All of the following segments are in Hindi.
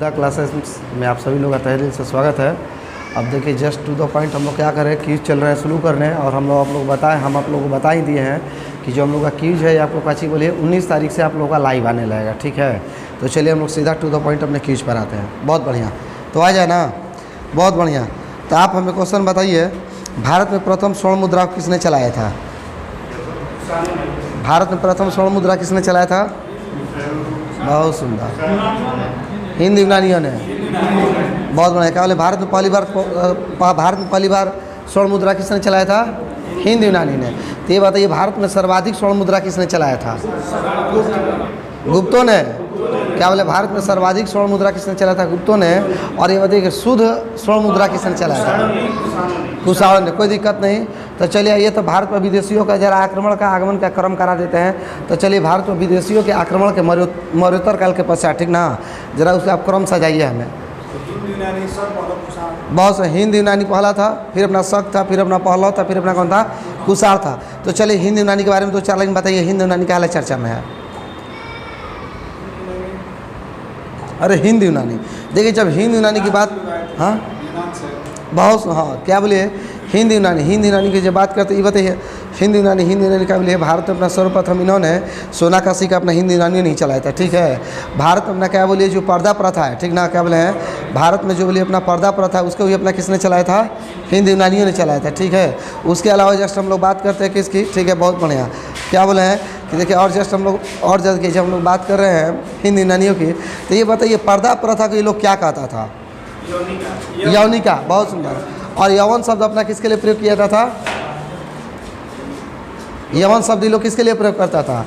सिद्धा क्लासेस में आप सभी लोग का तहे दिल से स्वागत है। अब देखिए जस्ट टू द पॉइंट हम लोग क्या कर रहे हैं, क्यूज चल रहे हैं, शुरू कर रहे हैं। और हम आप लोग बता ही दिए हैं कि जो हम लोग का क्यूज है आपको काची बोलिए 19 तारीख से आप लोगों का लाइव आने लगेगा, ठीक है। तो चलिए हम लोग सीधा टू द पॉइंट अपने क्यूज पर आते हैं। बहुत बढ़िया, तो आ जाए ना, बहुत बढ़िया। तो आप हमें क्वेश्चन बताइए, भारत में प्रथम स्वर्ण मुद्रा किसने चलाया था? भारत में प्रथम स्वर्ण मुद्रा किसने चलाया था? बहुत सुंदर, हिंद यूनानियों ने। बहुत बढ़िया। क्या बोले, भारत में पहली बार स्वर्ण मुद्रा किसने चलाया था? हिंद यूनानी ने। तो ये बताइए, भारत में सर्वाधिक स्वर्ण मुद्रा किसने चलाया था? गुप्तों ने। क्या बोले, भारत में सर्वाधिक स्वर्ण मुद्रा किसने चलाया था? गुप्तों ने। और ये बताइए कि शुद्ध स्वर्ण मुद्रा किसने चलाया था? कुशाण ने। कोई दिक्कत नहीं। तो चलिए, ये तो भारत में विदेशियों का जरा आक्रमण का आगमन का क्रम करा देते हैं। तो चलिए, भारत में विदेशियों के आक्रमण के मरणोत्तर काल के पश्चात, ठीक ना, जरा उसका आप क्रम सजाइए हमें। बहुत से हिंद यूनानी पहला था, फिर अपना शक था, फिर अपना पहला था, फिर अपना कौन था? कुशाण था। तो चलिए हिंद यूनानी के बारे में 2-4 लाइन बताइए। हिंद यूनानी क्या हाल चर्चा में है? अरे हिंद यूनानी, देखिए जब हिंद यूनानी की बात, हाँ बहुत, हाँ क्या बोलिए, हिंद यूनानी की जब बात करते ये बताइए, हिंद यूनानी क्या बोलिए, भारत में अपना सर्वप्रथम इन्होंने सोना काशी का अपना हिंद यूनानी नहीं चलाया था, ठीक है। भारत में अपना क्या बोलिए जो पर्दा प्रथा है, ठीक ना, क्या बोले हैं, भारत में जो बोलिए अपना पर्दा प्रथा है उसको भी अपना किसने चलाया था? हिंद यूनानियों ने चलाया था, ठीक है। उसके अलावा जस्ट हम लोग बात करते हैं किसकी, ठीक है, बहुत बढ़िया। क्या बोले हैं कि देखिए, और जस्ट हम लोग और जब हम लोग बात कर रहे हैं हिंद यूनानियों की, तो ये बताइए पर्दा प्रथा को ये लोग क्या कहता था? यौनिका। बहुत सुंदर। और यवन शब्द अपना किसके लिए प्रयोग किया जाता था? यवन शब्द ये लोग किसके लिए प्रयोग करता था?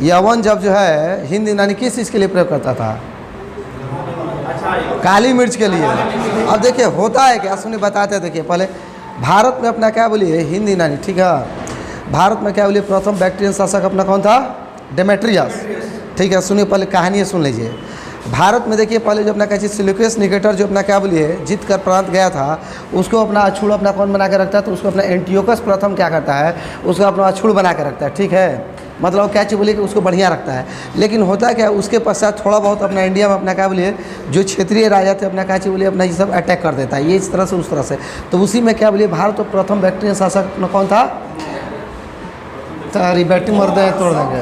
यवन जब जो है हिंद यूनानी किस चीज़ के लिए प्रयोग करता था? काली मिर्च के लिए। अब देखिए होता है क्या, सुनिए बताते हैं। देखिए पहले भारत में अपना क्या बोलिए हिंद यूनानी, ठीक है। भारत में क्या बोलिए प्रथम बैक्टीरियन शासक अपना कौन था? डेमेट्रियस, ठीक है। सुनिए पहले कहानी सुन लीजिए। भारत में देखिए पहले जो अपना क्या चीज़ सिल्यूकस निकेटर जो अपना क्या बोलिए जीत कर प्रांत गया था, उसको अपना अछूड़ अपना कौन बना के रखता है? तो उसको अपना एंटियोकस प्रथम क्या करता है? उसको अपना अछूड़ बना के रखता है, ठीक है। मतलब क्या चीज़ बोलिए कि उसको बढ़िया रखता है। लेकिन होता क्या, उसके पश्चात थोड़ा बहुत अपना इंडिया में अपना क्या बोलिए जो क्षेत्रीय राजा थे अपना क्या चीज़ बोलिए अपना ये सब अटैक कर देता है, ये इस तरह से उस तरह से। तो उसी में क्या बोलिए भारत तो प्रथम बैक्टीरियन शासक अपना कौन था? तारी बैटरी मर दें तोड़ देंगे।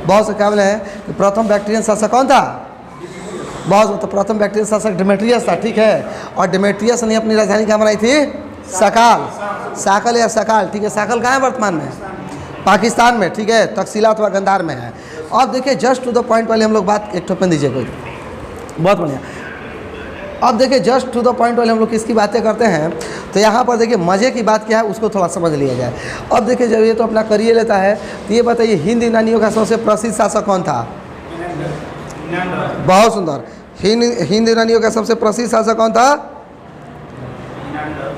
बहुत से क्या बोले हैं कि प्रथम बैक्टीरियन शासक कौन था? बहुत, तो प्रथम बैक्टीरियन शासक डेमेट्रियस था, ठीक है। और डेमेट्रियस ने अपनी राजधानी कहाँ बनाई थी? साकल या सकाल, ठीक है। साकल कहाँ है वर्तमान में? पाकिस्तान में, ठीक है। तक्षशिला अथवा गंधार में है। अब देखिए जस्ट टू द पॉइंट वाले हम लोग बात एक टोपन दीजिए कोई, बहुत बढ़िया। अब देखिए जस्ट टू द पॉइंट वाले हम लोग किसकी बातें करते हैं, तो यहाँ पर देखिए मज़े की बात क्या है उसको थोड़ा समझ लिया जाए। अब देखिए जब ये तो अपना करिए लेता है, तो ये बताइए हिंद यूनानियों का सबसे प्रसिद्ध शासक कौन था? बहुत सुंदर। हिंद यूनानियों का सबसे प्रसिद्ध शासक कौन था?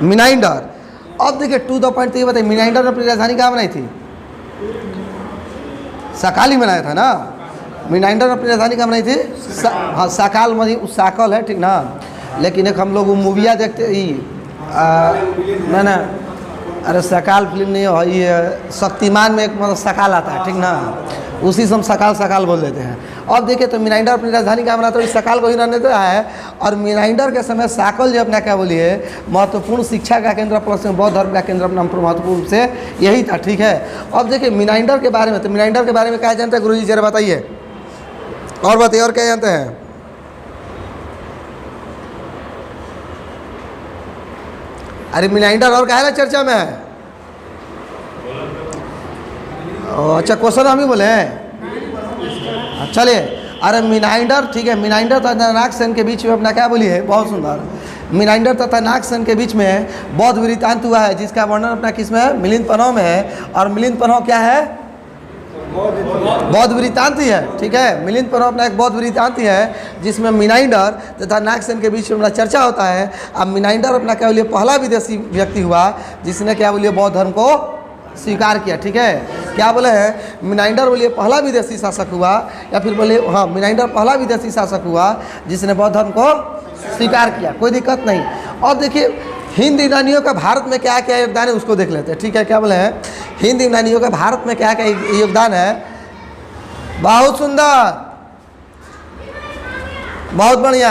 मिनाइंडर। अब देखिए टू द पॉइंट, तो ये बताइए मिनाइंडर ने अपनी राजधानी कहाँ बनाई थी? सकाल ही बनाया था ना। मिनाइंडर ने अपनी राजधानी कहाँ बनाई थी? हाँ सकाल में, उस साकल है, ठीक ना। लेकिन एक हम लोग मूविया देखते ही ना, अरे सकाल फिल्म नहीं हो, ये शक्तिमान में एक मतलब सकाल आता है, ठीक ना, उसी से हम सकाल बोल देते हैं। अब देखिए तो मिनाइंडर अपनी राजधानी कहाँ बनाता है? इस सकाल को ही रहने देता है। और मिनाइंडर के समय साकल जो अपना क्या बोलिए महत्वपूर्ण शिक्षा का केंद्र प्लस बौद्ध धर्म का केंद्र अपना महत्वपूर्ण से यही था, ठीक है। अब देखिए मिनाइंडर के बारे में, तो मिनाइंडर के बारे में क्या जानते हैं गुरुजी जरा बताइए, और बताइए और क्या जानते हैं? अरे मिनाइंडर और क्या है ना चर्चा में है? अच्छा क्वेश्चन हम ही बोले हैं, चलिए। अरे मिनाइंडर, ठीक है, मिनाइंडर तथा नागसेन के बीच में अपना क्या बोलिए, बहुत सुंदर। मिनाइंडर तथा नागसेन के बीच में बौद्ध वृत्तांत हुआ है, जिसका वर्णन अपना किस में है? मिलिंद पन्हो में है। और मिलिंद पन्हो क्या है? बौद्ध वृत्तांत ही है, ठीक है। मिलिंद पन्हो अपना एक बौद्ध वृत्तांत ही है, जिसमें मिनाइंडर तथा नागसेन के बीच में अपना चर्चा होता है। अब मिनाइंडर अपना क्या बोलिए पहला विदेशी व्यक्ति हुआ जिसने क्या बोलिए बौद्ध धर्म को स्वीकार किया, ठीक है। क्या बोले हैं? मिनाइंडर बोलिए पहला विदेशी शासक हुआ, या फिर बोले हाँ मिनाइंडर पहला विदेशी शासक हुआ जिसने बौद्ध धर्म को स्वीकार किया। कोई दिक्कत नहीं। और देखिए हिंद यूनानियों का भारत में क्या क्या योगदान है उसको देख लेते हैं, ठीक है। क्या बोले हैं? हिंद यूनानियों का भारत में क्या क्या योगदान है? बहुत सुंदर। बहुत बढ़िया।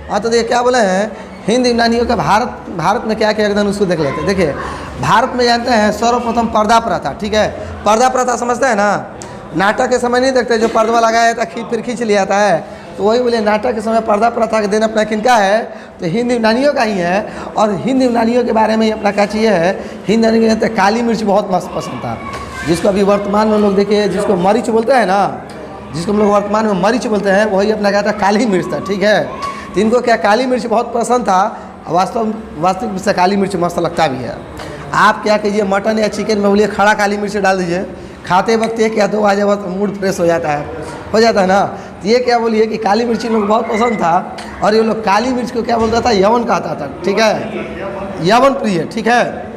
हाँ तो देखिए क्या बोले हैं, हिंद यूनानियों का भारत में क्या क्या योगदान उसको देख लेते हैं। देखिए भारत में जानते हैं सर्वप्रथम पर्दा प्रथा, ठीक है, पर्दा प्रथा समझते हैं ना, नाटक के समय नहीं देखते जो पर्दा लगाया था फिर खींच लिया था है, तो वही बोले नाटक के समय पर्दा प्रथा का दिन अपना किनका है, तो हिंद यूनानियों का ही है। और हिंद यूनानियों के बारे में अपना क्या चाहिए है, हिंद यूनानियों काली मिर्च बहुत मस्त पसंद था, जिसको अभी वर्तमान में लोग देखिए जिसको मरीच बोलते हैं ना, जिसको हम लोग वर्तमान में मरीच बोलते हैं, वही अपना क्या था काली मिर्च था, ठीक है। तो इनको क्या काली मिर्च बहुत पसंद था, वास्तविक से काली मिर्च मस्त लगता भी है। आप क्या कीजिए मटन या चिकन में बोलिए खड़ा काली मिर्च डाल दीजिए, खाते वक्त एक या दो आ जाए तो मूड फ्रेश हो जाता है ना। तो ये क्या बोलिए कि काली मिर्च लोग बहुत पसंद था, और ये लोग काली मिर्च को क्या बोलता था, यवन कहता था, ठीक है, यवन प्रिय, ठीक है,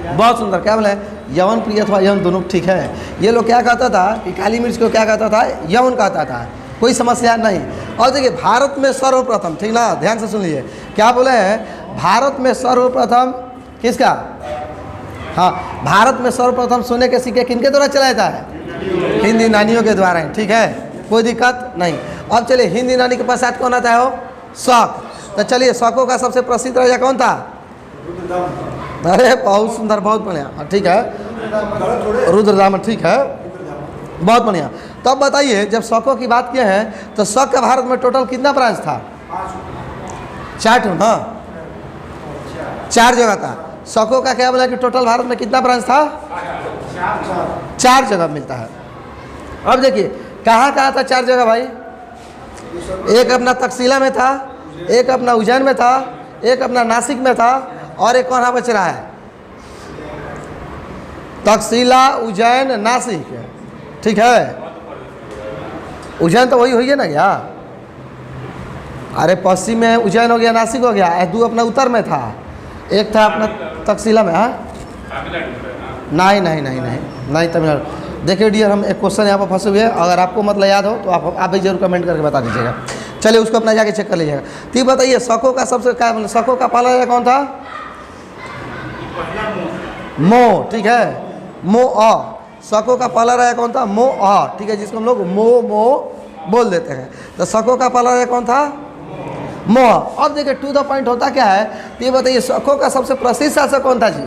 बहुत सुंदर, क्या बोले यवन प्रिय अथवा यवन दोनों, ठीक है। ये लोग क्या कहता था कि काली मिर्च को क्या कहता था, यवन कहता था, कोई समस्या नहीं। और देखिए भारत में सर्वप्रथम, ठीक ना, ध्यान से सुन लीजिए क्या बोले हैं, भारत में सर्वप्रथम किसका, हाँ भारत में सर्वप्रथम सोने के सिक्के किनके द्वारा चलाया था है, हिंद यूनानियों के द्वारा है, ठीक है, कोई दिक्कत नहीं। अब चलिए हिंद यूनानी के पश्चात कौन आता है, हो शक। तो चलिए शकों का सबसे प्रसिद्ध राजा कौन था, अरे बहुत सुंदर, बहुत बढ़िया, ठीक है, रुद्रदामन, ठीक है, बहुत बढ़िया। तो अब बताइए जब शकों की बात किए हैं तो शक का भारत में टोटल कितना ब्रांच था, 4, हाँ 4 जगह था। शकों का क्या बोला कि टोटल भारत में कितना ब्रांच था, 4 जगह मिलता है। अब देखिए कहाँ कहाँ था 4 जगह भाई, एक अपना तक्षशिला में था, एक अपना उज्जैन में था, एक अपना नासिक में था, और एक कहाँ बच रहा है, तक्षशिला उज्जैन नासिक, ठीक है। उज्जैन तो वही हुई है ना क्या, अरे पश्चिम में उज्जैन हो गया, नासिक हो गया, 2 अपना उत्तर में था, एक था अपना तक्षशिला में, हाँ नहीं नहीं नहीं नहीं नहीं तमिलनाडु। देखिए डियर हम एक क्वेश्चन यहाँ पर फंसे हुए हैं, अगर आपको मतलब याद हो तो आप भी जरूर कमेंट करके बता दीजिएगा। चलिए उसको अपना जाके चेक कर लीजिएगा। तो बताइए शकों का सबसे क्या, शकों का पहला राजा कौन था, मो, ठीक है, मो अ, शकों का पहला राजा कौन था, मो अ, ठीक है, जिसको हम लोग मो बोल देते हैं। तो शकों का पहला राजा कौन था, मो। अब देखिए टू द पॉइंट होता क्या है, तो ये बताइए शकों का सबसे प्रसिद्ध शासक कौन था जी,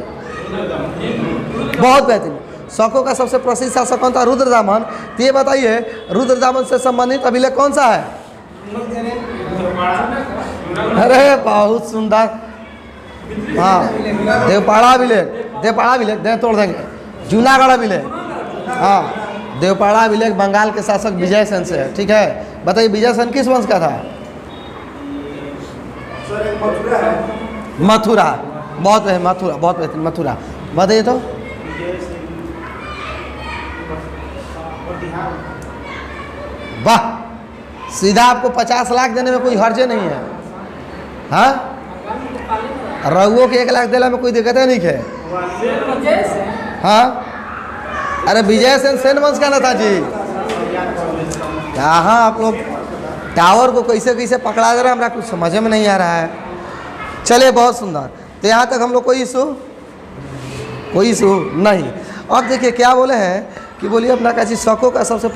बहुत बेहतरीन, शकों का सबसे प्रसिद्ध शासक कौन था, रुद्रदामन। तो ये बताइए रुद्रदामन से संबंधित अभिलेख कौन सा है, अरे बहुत सुंदर, हाँ देवपाड़ा अभिलेख दे तोड़ देंगे, जूनागढ़ अभिलेख, हाँ देवपाड़ा अभिलेख बंगाल के शासक विजयसेन से है, ठीक है। बताइए विजयसेन किस वंश का था, मथुरा, बहुत मथुरा, बहुत बेहतरीन, मथुरा। बताइए तो वाह, सीधा आपको 50 लाख देने में कोई हर्जे नहीं है, हाँ रघुओं के 1 लाख देने में कोई दिक्कत नहीं है, हाँ अरे विजयसेन सेन वंश का ना था जी, कहाँ आप लोग टावर को कैसे कैसे पकड़ा दे रहे हैं, हमरा कुछ समझ में नहीं आ रहा है। चलिए बहुत सुंदर, तो यहाँ तक हम लोग कोई इशू नहीं। अब देखिए क्या बोले हैं कि बोलिए अपना क्या चीज़, शकों का सबसे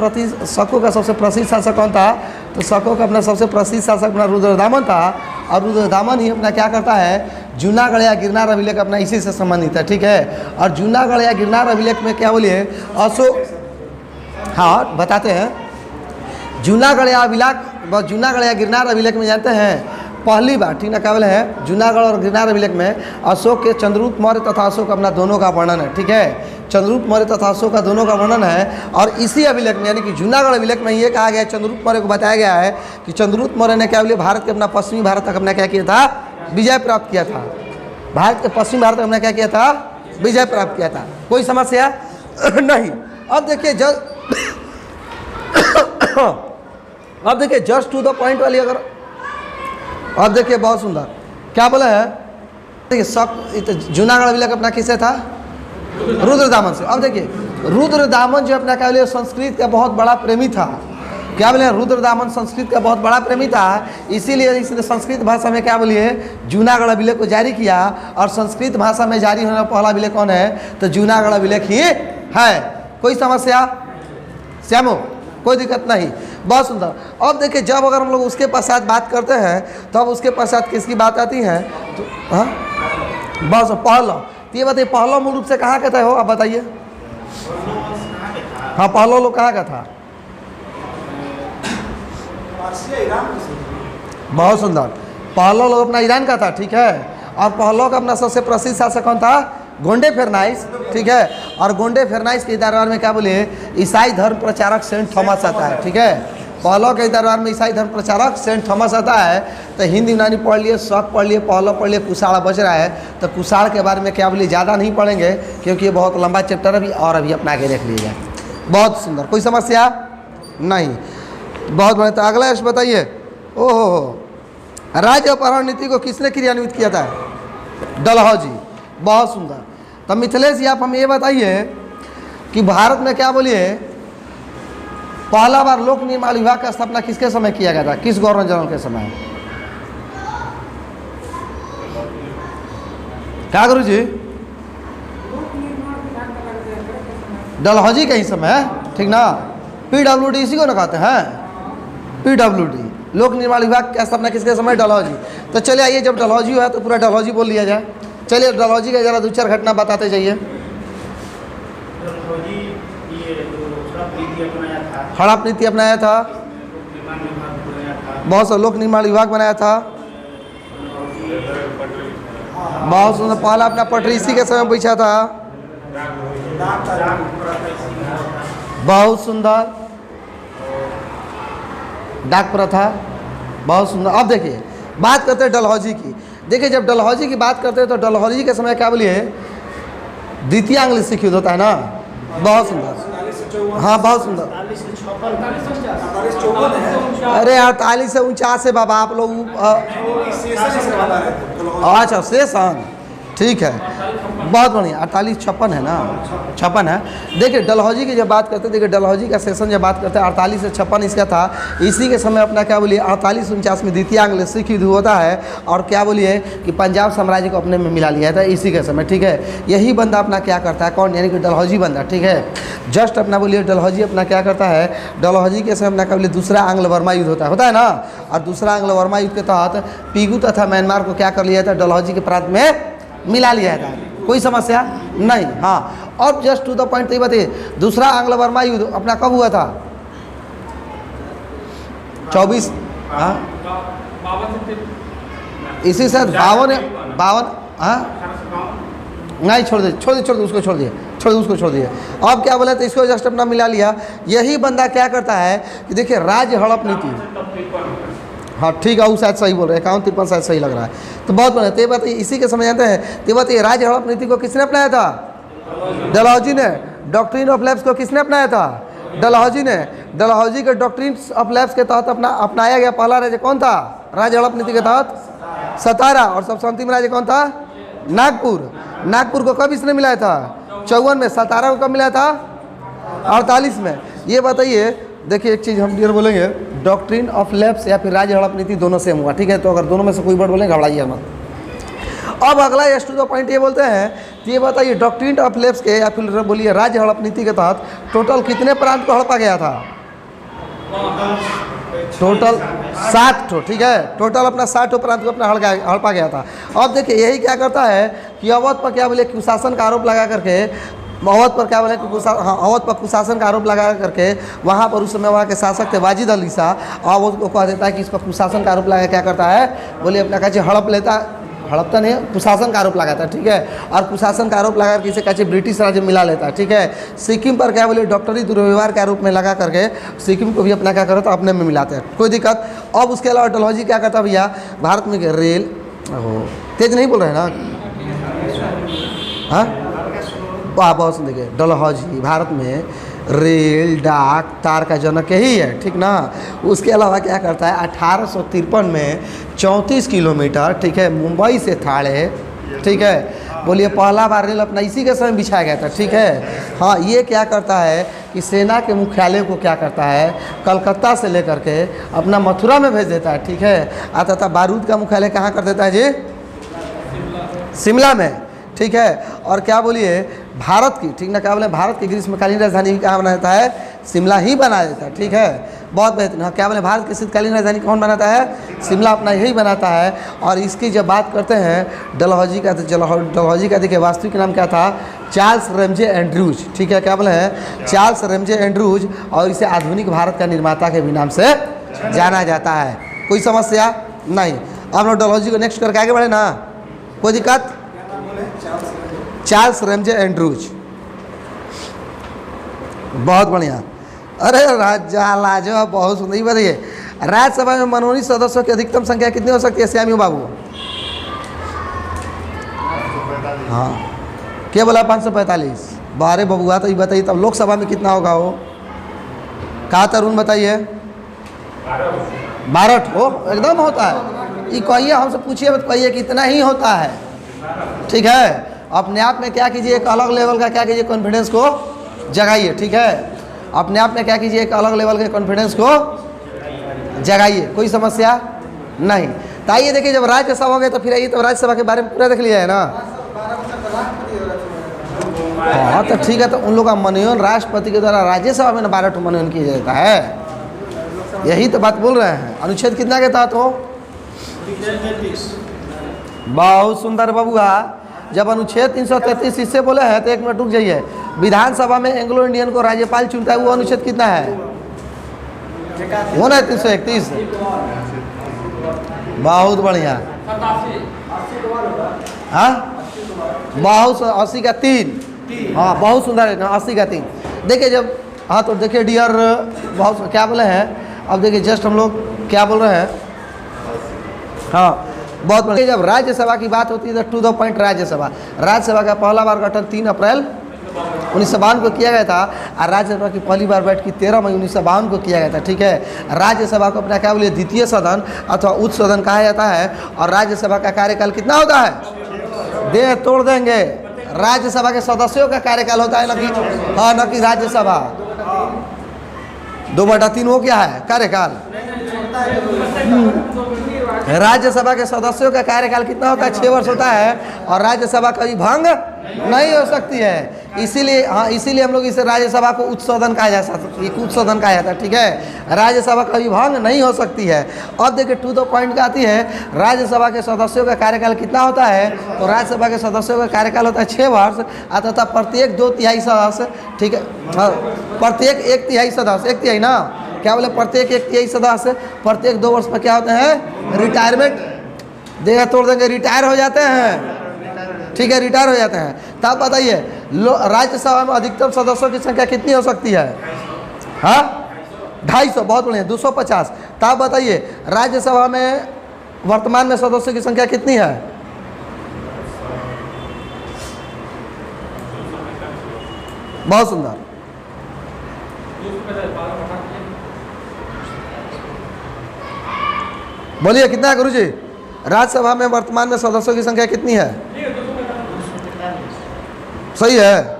प्रसिद्ध शासक कौन था, तो शकों का अपना सबसे प्रसिद्ध शासक अपना रुद्रदामन था, और रुद्रदामन ही अपना क्या करता है, जूनागढ़ या गिरनार अभिलेख अपना इसी से संबंधित है, ठीक है। और जूनागढ़ या गिरनार अभिलेख में क्या बोलिए अशोक, हाँ बताते हैं, जूनागढ़ या गिरनार अभिलेख में जानते हैं पहली बार, ठीक ना, क्या बोले हैं जूनागढ़ और गिरनार अभिलेख में अशोक के चंद्रगुप्त मौर्य तथा अशोक अपना दोनों का वर्णन है, ठीक है, चंद्रगुप्त मौर्य तथा अशोक का दोनों का वर्णन है। और इसी अभिलेख में यानी कि जूनागढ़ अभिलेख में ये कहा गया है, चंद्रगुप्त मौर्य को बताया गया है कि चंद्रगुप्त मौर्य ने क्या बोले भारत के अपना पश्चिमी भारत तक अपना क्या किया था, विजय प्राप्त किया था, भारत के पश्चिमी भारत में हमने क्या किया था, विजय प्राप्त किया था, कोई समस्या नहीं। अब देखिए जस्ट टू द पॉइंट वाली, अगर अब देखिए बहुत सुंदर क्या बोला है, देखिए सब जूनागढ़ अभिलेख अपना किससे था, रुद्रदामन से। अब देखिए रुद्रदामन जो अपना क्या बोले संस्कृत का बहुत बड़ा प्रेमी था, क्या बोले रुद्रदामन संस्कृत का बहुत बड़ा प्रेमी था, इसीलिए इसने संस्कृत भाषा में क्या बोलिए जूनागढ़ अभिलेख को जारी किया। और संस्कृत भाषा में जारी होने वाला पहला अभिलेख कौन है, तो जूनागढ़ अभिलेख ही है। कोई समस्या श्यामो, कोई दिक्कत नहीं। बहुत सुंदर। अब देखिए जब अगर हम लोग उसके पश्चात बात करते हैं तब तो उसके पश्चात किसकी बात आती है? तो हाँ बस पहलो। तो ये बताइए पहलो मूल रूप से कहाँ का था हो, आप बताइए। हाँ पहलो लोग कहाँ का था? बहुत सुंदर। पहलो लोग अपना ईरान का था, ठीक है। और पहलो का अपना सबसे प्रसिद्ध शासक कौन था? गोंडे फेरनाइस, ठीक है। और गोंडे फेरनाइस के दरबार में क्या बोले? ईसाई धर्म प्रचारक सेंट थॉमस आता है, ठीक है। पहलो के दरबार में ईसाई धर्म प्रचारक सेंट थॉमस आता है। तो हिंदी यूनानी पढ़ लिए, शक पढ़ लिए, पहलो पढ़ लिए, कुषाण बच रहा है। तो कुषाण के बारे में क्या बोलिए ज़्यादा नहीं पढ़ेंगे क्योंकि ये बहुत लंबा चैप्टर अभी और अभी अपना आगे देख लीजिए। बहुत सुंदर, कोई समस्या नहीं, बहुत बढ़िया। तो अगला इस बताइए। ओहो, राज्य अपहरण नीति को किसने क्रियान्वित किया था? डलहौजी। बहुत सुंदर। तो मिथिलेश जी आप हमें ये बताइए कि भारत में क्या बोलिए पहला बार लोक निर्माण विभाग का स्थापना किसके समय किया गया था? किस गवर्नर जनरल के समय? क्या गुरु जी? डलहौजी का ही समय है, ठीक ना। PWD इसी को ना कहते हैं, PWD लोक निर्माण विभाग की स्थापना किसके समय? डलहौजी। तो चलिए आइए, जब डलहौजी हुआ तो पूरा डलहौजी बोल लिया जाए। चलिए डलहौजी का जरा 2-4 घटना बताते जाइए। हड़प नीति अपनाया था, बहुत सा लोक निर्माण विभाग बनाया था, बहुत सुंदर। पहला अपना पटरी इसी के समय पूछा था, बहुत सुंदर। डाक प्रथा, बहुत सुंदर। अब देखिए बात करते हैं डलहौजी की। देखिए जब डलहौजी की बात करते हैं तो डलहौजी के समय क्या बोलिए द्वितीय आंग्ल सिख युद्ध होता है ना। बहुत सुंदर, हाँ बहुत सुंदर। अरे 48 से 49 है बाबा आप लोग। अच्छा सेशन, ठीक है, बहुत बढ़िया। 48-56 है ना, 56 है। देखिए डलहौजी की जब बात करते हैं, देखिए डलहौजी का सेशन जब बात करते हैं 48 से 56 इसका था। इसी के समय अपना क्या बोलिए 48-49 में द्वितीय आंग्ल सिख युद्ध होता है। और क्या बोलिए कि पंजाब साम्राज्य को अपने में मिला लिया था इसी के समय, ठीक है। यही बंदा अपना क्या करता है, कौन? यानी कि डलहौजी बंदा, ठीक है। जस्ट अपना बोलिए डलहौजी अपना क्या करता है, डलहौजी के समय अपना क्या बोलिए दूसरा आंग्ल वर्मा युद्ध होता है ना। और दूसरा आंग्ल वर्मा युद्ध के तहत पीगू तथा म्यांमार को क्या कर लिया था? डलहौजी के प्रांत में मिला लिया था। कोई समस्या नहीं। हाँ अब जस्ट टू द पॉइंट तो बताइए दूसरा आंग्ल वर्मा युद्ध अपना कब हुआ था? 24 इसी से 52 हाँ नहीं छोड़ दे उसको छोड़ दिए। अब क्या बोला तो इसको जस्ट अपना मिला लिया। यही बंदा क्या करता है कि देखिए राज्य हड़प नीति, हाँ ठीक है वो शायद सही बोल रहे हैं, 51-53 शायद सही लग रहा है। तो बहुत बढ़िया। तो ये बात इसी के समय जानते हैं। तो बात ये राज्य हड़प नीति को किसने अपनाया था? डलहौजी ने। डॉक्ट्रिन ऑफ लैप्स को किसने अपनाया था? डलहौजी ने। डलहौजी के डॉक्ट्रिन ऑफ लैप्स के तहत अपनाया गया पहला राज्य कौन था? राज्य हड़प नीति के तहत सतारा। और सबसे अंतिम राज्य कौन था? नागपुर। नागपुर को कब इसने मिलाया था? 54 में। सतारा को कब मिलाया था? 48 में। ये बताइए देखिए एक चीज़ हम क्लियर बोलेंगे, डॉक्ट्रिन ऑफ लैप्स या फिर राज्य हड़प नीति दोनों सेम हुआ, ठीक है। तो अगर दोनों में से कोई वर्ड बोलेंगे घबराइए मत। अब अगला एस टू द पॉइंट ये बोलते हैं कि ये बताइए डॉक्ट्रिन ऑफ लैप्स के या फिर बोलिए राज्य हड़प नीति के तहत टोटल कितने प्रांत को हड़पा गया था? टोटल 7 ठो, ठीक है। टोटल अपना 7 प्रांत को अपना हड़पा गया था। अब देखिए यही क्या करता है कि अवध पर क्या बोले कुशासन का आरोप लगा करके, अवध पर क्या बोले कि अवध पर कुशासन का आरोप लगा करके वहाँ पर उस समय वहाँ के शासक थे वाजिद अली शाह। अवध को कह देता है कि इस पर कुशासन का आरोप लगा क्या करता है बोले अपना कहते हड़प लेता, हड़पता नहीं कुशासन का आरोप लगाता है, ठीक है। और कुशासन का आरोप लगा किसे कहते ब्रिटिश राज्य मिला लेता है, ठीक है। सिक्किम पर क्या बोले डॉक्टरी दुर्व्यवहार के आरोप में लगा करके सिक्किम को भी अपना क्या करता अपने में मिलाते हैं, कोई दिक्कत। अब उसके अलावा डलहौजी क्या करता भैया भारत में रेल, तेज नहीं बोल रहे ना, हाँ बहुत सुन देखिए डलहौजी भारत में रेल डाक तार का जनक यही है, ठीक ना। उसके अलावा क्या करता है 1853 में 34 किलोमीटर, ठीक है, मुंबई से थाड़े, ठीक है, बोलिए पहला बार रेल अपना इसी के समय बिछाया गया था, ठीक है। हाँ ये क्या करता है कि सेना के मुख्यालय को क्या करता है कलकत्ता से लेकर के अपना मथुरा में भेज देता है, ठीक है। आता था बारूद का मुख्यालय कहाँ कर देता है जी? शिमला में। ठीक है। और क्या बोलिए भारत की, ठीक ना, क्या बोले भारत की ग्रीष्मकालीन राजधानी कहाँ बना देता है, शिमला ही बना देता है, ठीक है। बहुत बेहतरीन। हाँ, क्या बोले भारत की शीतकालीन राजधानी कौन बनाता है, शिमला अपना यही बनाता है। और इसकी जब बात करते हैं डलहौजी का, तो डलहौजी का देखिए वास्तविक नाम क्या था, चार्ल्स रेमजे एंड्रूज, ठीक है। क्या बोले हैं, चार्ल्स रेमजे एंड्रूज। और इसे आधुनिक भारत का निर्माता के भी नाम से जाना जाता है। कोई समस्या नहीं। आप लोग डलहौजी को नेक्स्ट करके आगे बढ़े ना, कोई दिक्कत। चार्ल्स रेमजे एंड्रूज, बहुत बढ़िया। अरे राजा लाजवाब, बहुत सुंदर। बताइए राज्यसभा में मनोनीत सदस्यों की अधिकतम संख्या कितनी हो सकती है श्यामी बाबू? हाँ, क्या बोला 545? बारे बबुआ, तो ये बताइए तब लोकसभा में कितना होगा वो? कहा तरुण बताइए। 12 हो एकदम होता है। ये कहिए, हमसे पूछिए मत, कहिए कि इतना ही होता है, ठीक है। अपने आप में क्या कीजिए, एक अलग लेवल का क्या कीजिए, कॉन्फिडेंस को जगाइए, ठीक है। अपने आप में क्या कीजिए, एक अलग लेवल के कॉन्फिडेंस को जगाइए, कोई समस्या नहीं। तो आइए देखिए, जब राज्यसभा हो गए तो फिर आइए, तो राज्यसभा के बारे में पूरा देख लिया है ना। हाँ तो ठीक है, तो उन लोग का मनोनयन राष्ट्रपति के द्वारा राज्यसभा में 12 मनोनयन किया जाता है, यही तो बात बोल रहे हैं। अनुच्छेद कितना के तहत हो? बहुत सुंदर बबुआ। जब अनुच्छेद 333 इससे बोले हैं तो एक मिनट रुक जाइए। विधानसभा में एंग्लो इंडियन को राज्यपाल चुनता है, वो अनुच्छेद कितना है? वो ना 331। बहुत बढ़िया। हाँ, बहुत 80 का 3। हाँ बहुत सुंदर है, 80 का 3। देखिए जब, हाँ तो देखिए डियर, बहुत क्या बोले हैं, अब देखिए जस्ट हम लोग क्या बोल रहे हैं। हाँ बहुत बढ़िया। जब राज्यसभा की बात होती है तो टू द पॉइंट, राज्यसभा का पहला बार गठन 3 अप्रैल 1952 को किया गया था। और राज्यसभा की पहली बार बैठक 13 मई 1952 को किया गया था, ठीक है। राज्यसभा को अपना क्या बोलिए द्वितीय सदन अथवा उच्च सदन कहा जाता है। और राज्यसभा का कार्यकाल कितना होता है? दे तोड़ देंगे, राज्यसभा के सदस्यों का कार्यकाल होता है, न कि हाँ न कि राज्यसभा। 2/3 वो क्या है कार्यकाल। राज्यसभा के सदस्यों का कार्यकाल कितना होता है? 6 वर्ष होता है। और राज्यसभा कभी भंग नहीं हो सकती है, इसीलिए हाँ, इसीलिए हम लोग इसे राज्यसभा को उच्च सदन कहा जाता है, उच्च सदन कहा जाता है, ठीक है। राज्यसभा कभी भंग नहीं हो सकती है। अब देखिए टू द पॉइंट का आती है, राज्यसभा के सदस्यों का कार्यकाल कितना होता है? तो राज्यसभा के सदस्यों का कार्यकाल होता है 6 वर्ष, अतः प्रत्येक 2/3 सदस्य, ठीक है, प्रत्येक 1/3 सदस्य, 1/3 ना, क्या बोले, प्रत्येक 1/3 सदस्य प्रत्येक 2 वर्ष पर क्या होते हैं? रिटायरमेंट देगा, तोड़ देंगे, रिटायर हो जाते हैं, ठीक है, रिटायर हो जाते हैं। तब बताइए राज्यसभा में अधिकतम सदस्यों की संख्या कितनी हो सकती है? हाँ 250, बहुत बढ़िया, 250। तब बताइए राज्यसभा में वर्तमान में सदस्यों की संख्या कितनी है? बहुत सुंदर। बोलिए कितना है गुरुजी? राज्यसभा में वर्तमान में सदस्यों की संख्या कितनी है? सही है,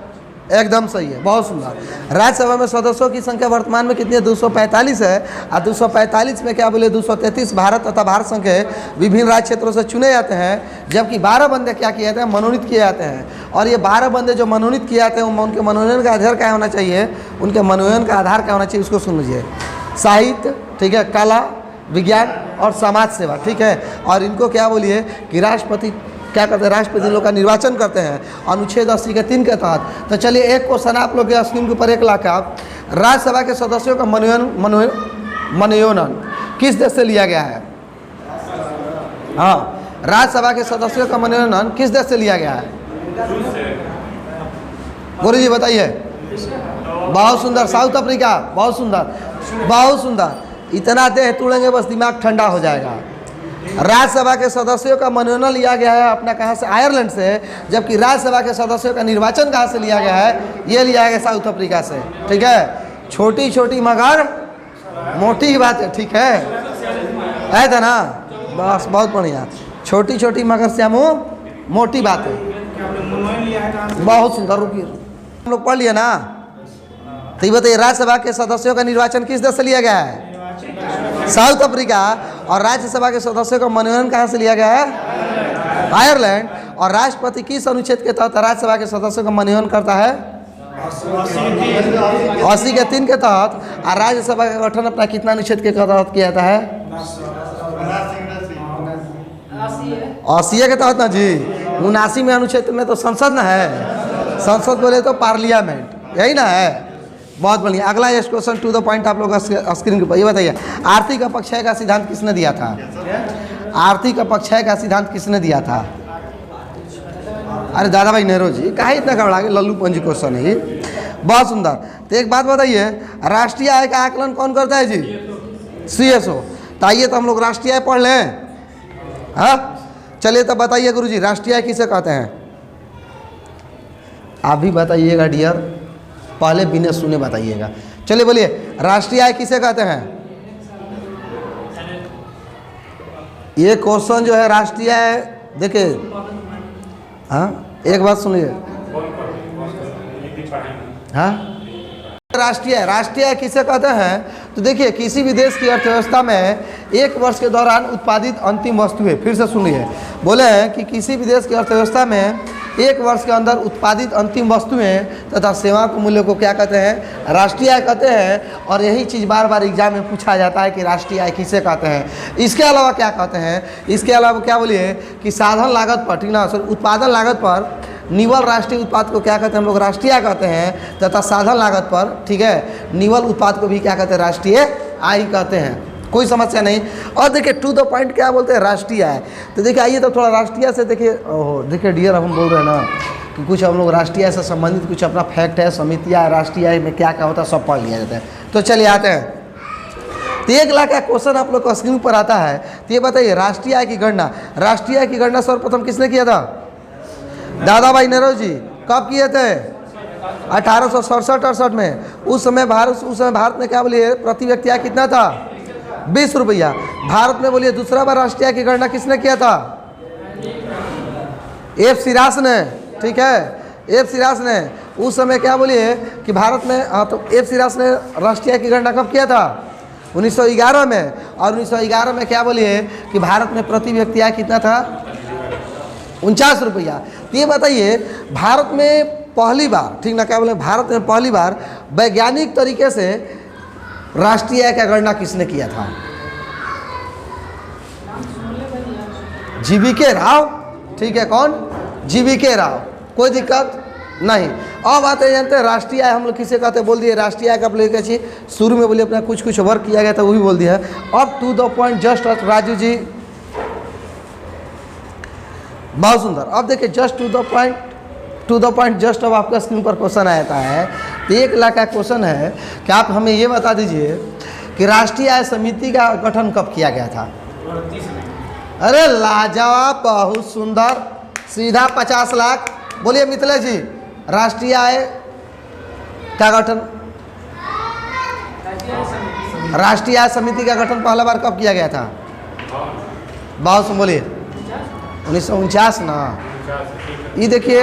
एकदम सही है, बहुत सुंदर। राज्यसभा में सदस्यों की संख्या वर्तमान में कितनी है? 245 है। और 245 में क्या बोले 233 भारत तथा भारत संघ के विभिन्न राज्य क्षेत्रों से चुने जाते हैं, जबकि 12 बंदे क्या किए जाते हैं? मनोनीत किए जाते हैं। और ये 12 बंदे जो मनोनीत किए जाते हैं, उनके मनोनयन का आधार क्या होना चाहिए? उनके मनोनयन का आधार क्या होना चाहिए उसको सुन लीजिए। साहित्य, ठीक है, कला, विज्ञान और समाज सेवा, ठीक है। और इनको क्या बोलिए कि राष्ट्रपति क्या करते हैं? राष्ट्रपति लोग का निर्वाचन करते हैं अनुच्छेद 80 के 3 के तहत। तो चलिए एक क्वेश्चन आप लोग के स्क्रीन के ऊपर 1 लाख का, राज्यसभा के सदस्यों का मनोनयन किस देश से लिया गया है? हाँ, राज्यसभा के सदस्यों का मनोनयन किस देश से लिया गया है? गुरु जी बताइए। बहुत सुंदर, साउथ अफ्रीका, बहुत सुंदर, बहुत सुंदर। इतना देह तोड़ेंगे बस दिमाग ठंडा हो जाएगा। राज्यसभा के सदस्यों का मनोनयन लिया गया है अपना कहाँ से? आयरलैंड से। जबकि राज्यसभा के सदस्यों का निर्वाचन कहाँ से लिया गया है? ये लिया गया साउथ अफ्रीका से, ठीक है। छोटी छोटी मगर मोटी ही बात है, ठीक है था ना, बस बहुत बढ़िया। छोटी छोटी मगर श्यामू मोटी बात है, बहुत सुंदर। रुकिए हम लोग पढ़ लिए ना, तो ये बताइए राज्यसभा के सदस्यों का निर्वाचन किस देश से लिया गया है? South Africa. और राज्यसभा के सदस्यों का मनोनयन कहाँ से लिया गया है? आयरलैंड। और राष्ट्रपति किस अनुच्छेद के तहत राज्यसभा के सदस्यों का मनोनयन करता है? 80 के 3 के तहत। और राज्यसभा का गठन अपना कितना अनुच्छेद के तहत किया जाता है? 80 के तहत ना जी। 79 में अनुच्छेद में तो संसद ना है, संसद बोले तो पार्लियामेंट, यही ना है। बहुत बढ़िया। अगला ये क्वेश्चन टू द पॉइंट आप लोग स्क्रीन के ऊपर ये बताइए, आर्थिक अपक्षय का सिद्धांत किसने दिया था? आर्थिक अपक्षय का सिद्धांत किसने दिया था? अरे दादा भाई नेहरू जी, काहे इतना घबरा गए? लल्लू पंजी क्वेश्चन है। बहुत सुंदर। तो एक बात बताइए, राष्ट्रीय आय का आकलन कौन करता है जी? CSO। तो आइए तो हम लोग राष्ट्रीय आय पढ़ लें। हाँ चलिए तब बताइए गुरुजी, राष्ट्रीय आय किसे कहते हैं? आप भी बताइएगा डियर, पहले बिना सुने बताइएगा। चलिए बोलिए, राष्ट्रीय आय किसे कहते हैं? ये क्वेश्चन जो है राष्ट्रीय आय, देखिए हाँ एक बात सुनिए, हाँ राष्ट्रीय आय किसे कहते हैं? तो देखिए किसी भी देश की अर्थव्यवस्था में एक वर्ष के दौरान उत्पादित अंतिम वस्तुएं, फिर से सुनिए, बोले हैं कि किसी भी देश की अर्थव्यवस्था में एक वर्ष के अंदर उत्पादित अंतिम वस्तुएं तथा सेवा के मूल्य को क्या कहते हैं? राष्ट्रीय आय कहते हैं। और यही चीज़ बार बार एग्जाम में पूछा जाता है कि राष्ट्रीय आय किसे कहते हैं। इसके अलावा क्या कहते हैं? इसके अलावा क्या बोलिए कि साधन लागत पर, ठीक ना, उत्पादन लागत पर निवल राष्ट्रीय उत्पाद को क्या कहते हैं हम लोग? राष्ट्रीय आय कहते हैं। तथा साधन लागत पर, ठीक है, निवल उत्पाद को भी क्या कहते हैं? राष्ट्रीय आय कहते हैं। कोई समस्या नहीं। और देखिए टू द पॉइंट क्या बोलते हैं? राष्ट्रीय आय। तो देखिए आइए तो थोड़ा राष्ट्रीय से देखिए, ओहो देखिए डियर, हम बोल रहे हैं ना कि कुछ हम लोग राष्ट्रीय आय से संबंधित कुछ अपना फैक्ट है, समितियाँ राष्ट्रीय आय में क्या क्या होता है सब पढ़ लिया जाता है। तो चलिए आते हैं। तो 1 लाख का क्वेश्चन आप लोग को स्क्रीन पर आता है। तो ये बताइए राष्ट्रीय आय की गणना, राष्ट्रीय आय की गणना सर्वप्रथम किसने किया था? दादा भाई नेहरू जी। कब किए थे? 1867-68 में। उस समय भारत में क्या बोलिए प्रति व्यक्ति आय कितना था? 20 रुपया। भारत में बोलिए दूसरा बार राष्ट्रीय आय की गणना किसने किया था? F सिरास ने, ठीक है, F सिरास ने। उस समय क्या बोलिए कि भारत में, हाँ तो F सिरास ने राष्ट्रीय आय की गणना कब किया था? 1911 में। और 1911 में क्या बोलिए कि भारत में प्रति व्यक्ति आय कितना था? 49 रुपया। तो ये बताइए भारत में पहली बार, ठीक ना, क्या बोले, भारत में पहली बार वैज्ञानिक तरीके से राष्ट्रीय आय का गणना किसने किया था? GV.K. राव, ठीक है। कौन? GV.K. राव। कोई दिक्कत नहीं। अब आते जानते हैं राष्ट्रीय आय हम लोग किसे कहते हैं? बोल दिए राष्ट्रीय आय का बोले शुरू में बोलिए अपना कुछ वर्क किया गया था वो भी बोल दिया। अब to the point just Raju ji, बहुत सुंदर। अब देखिए just to the point just अब आपका स्क्रीन पर क्वेश्चन आता है। तो 1 लाख का क्वेश्चन है कि आप हमें ये बता दीजिए कि राष्ट्रीय आय समिति का गठन कब किया गया था? अरे लाजवाब, बहुत सुंदर, सीधा 50 लाख। बोलिए मिथिलेश जी, राष्ट्रीय आय का गठन, राष्ट्रीय आय समिति का गठन पहला बार कब किया गया था? बहुत सुन, बोलिए 1949 ना। ये देखिए,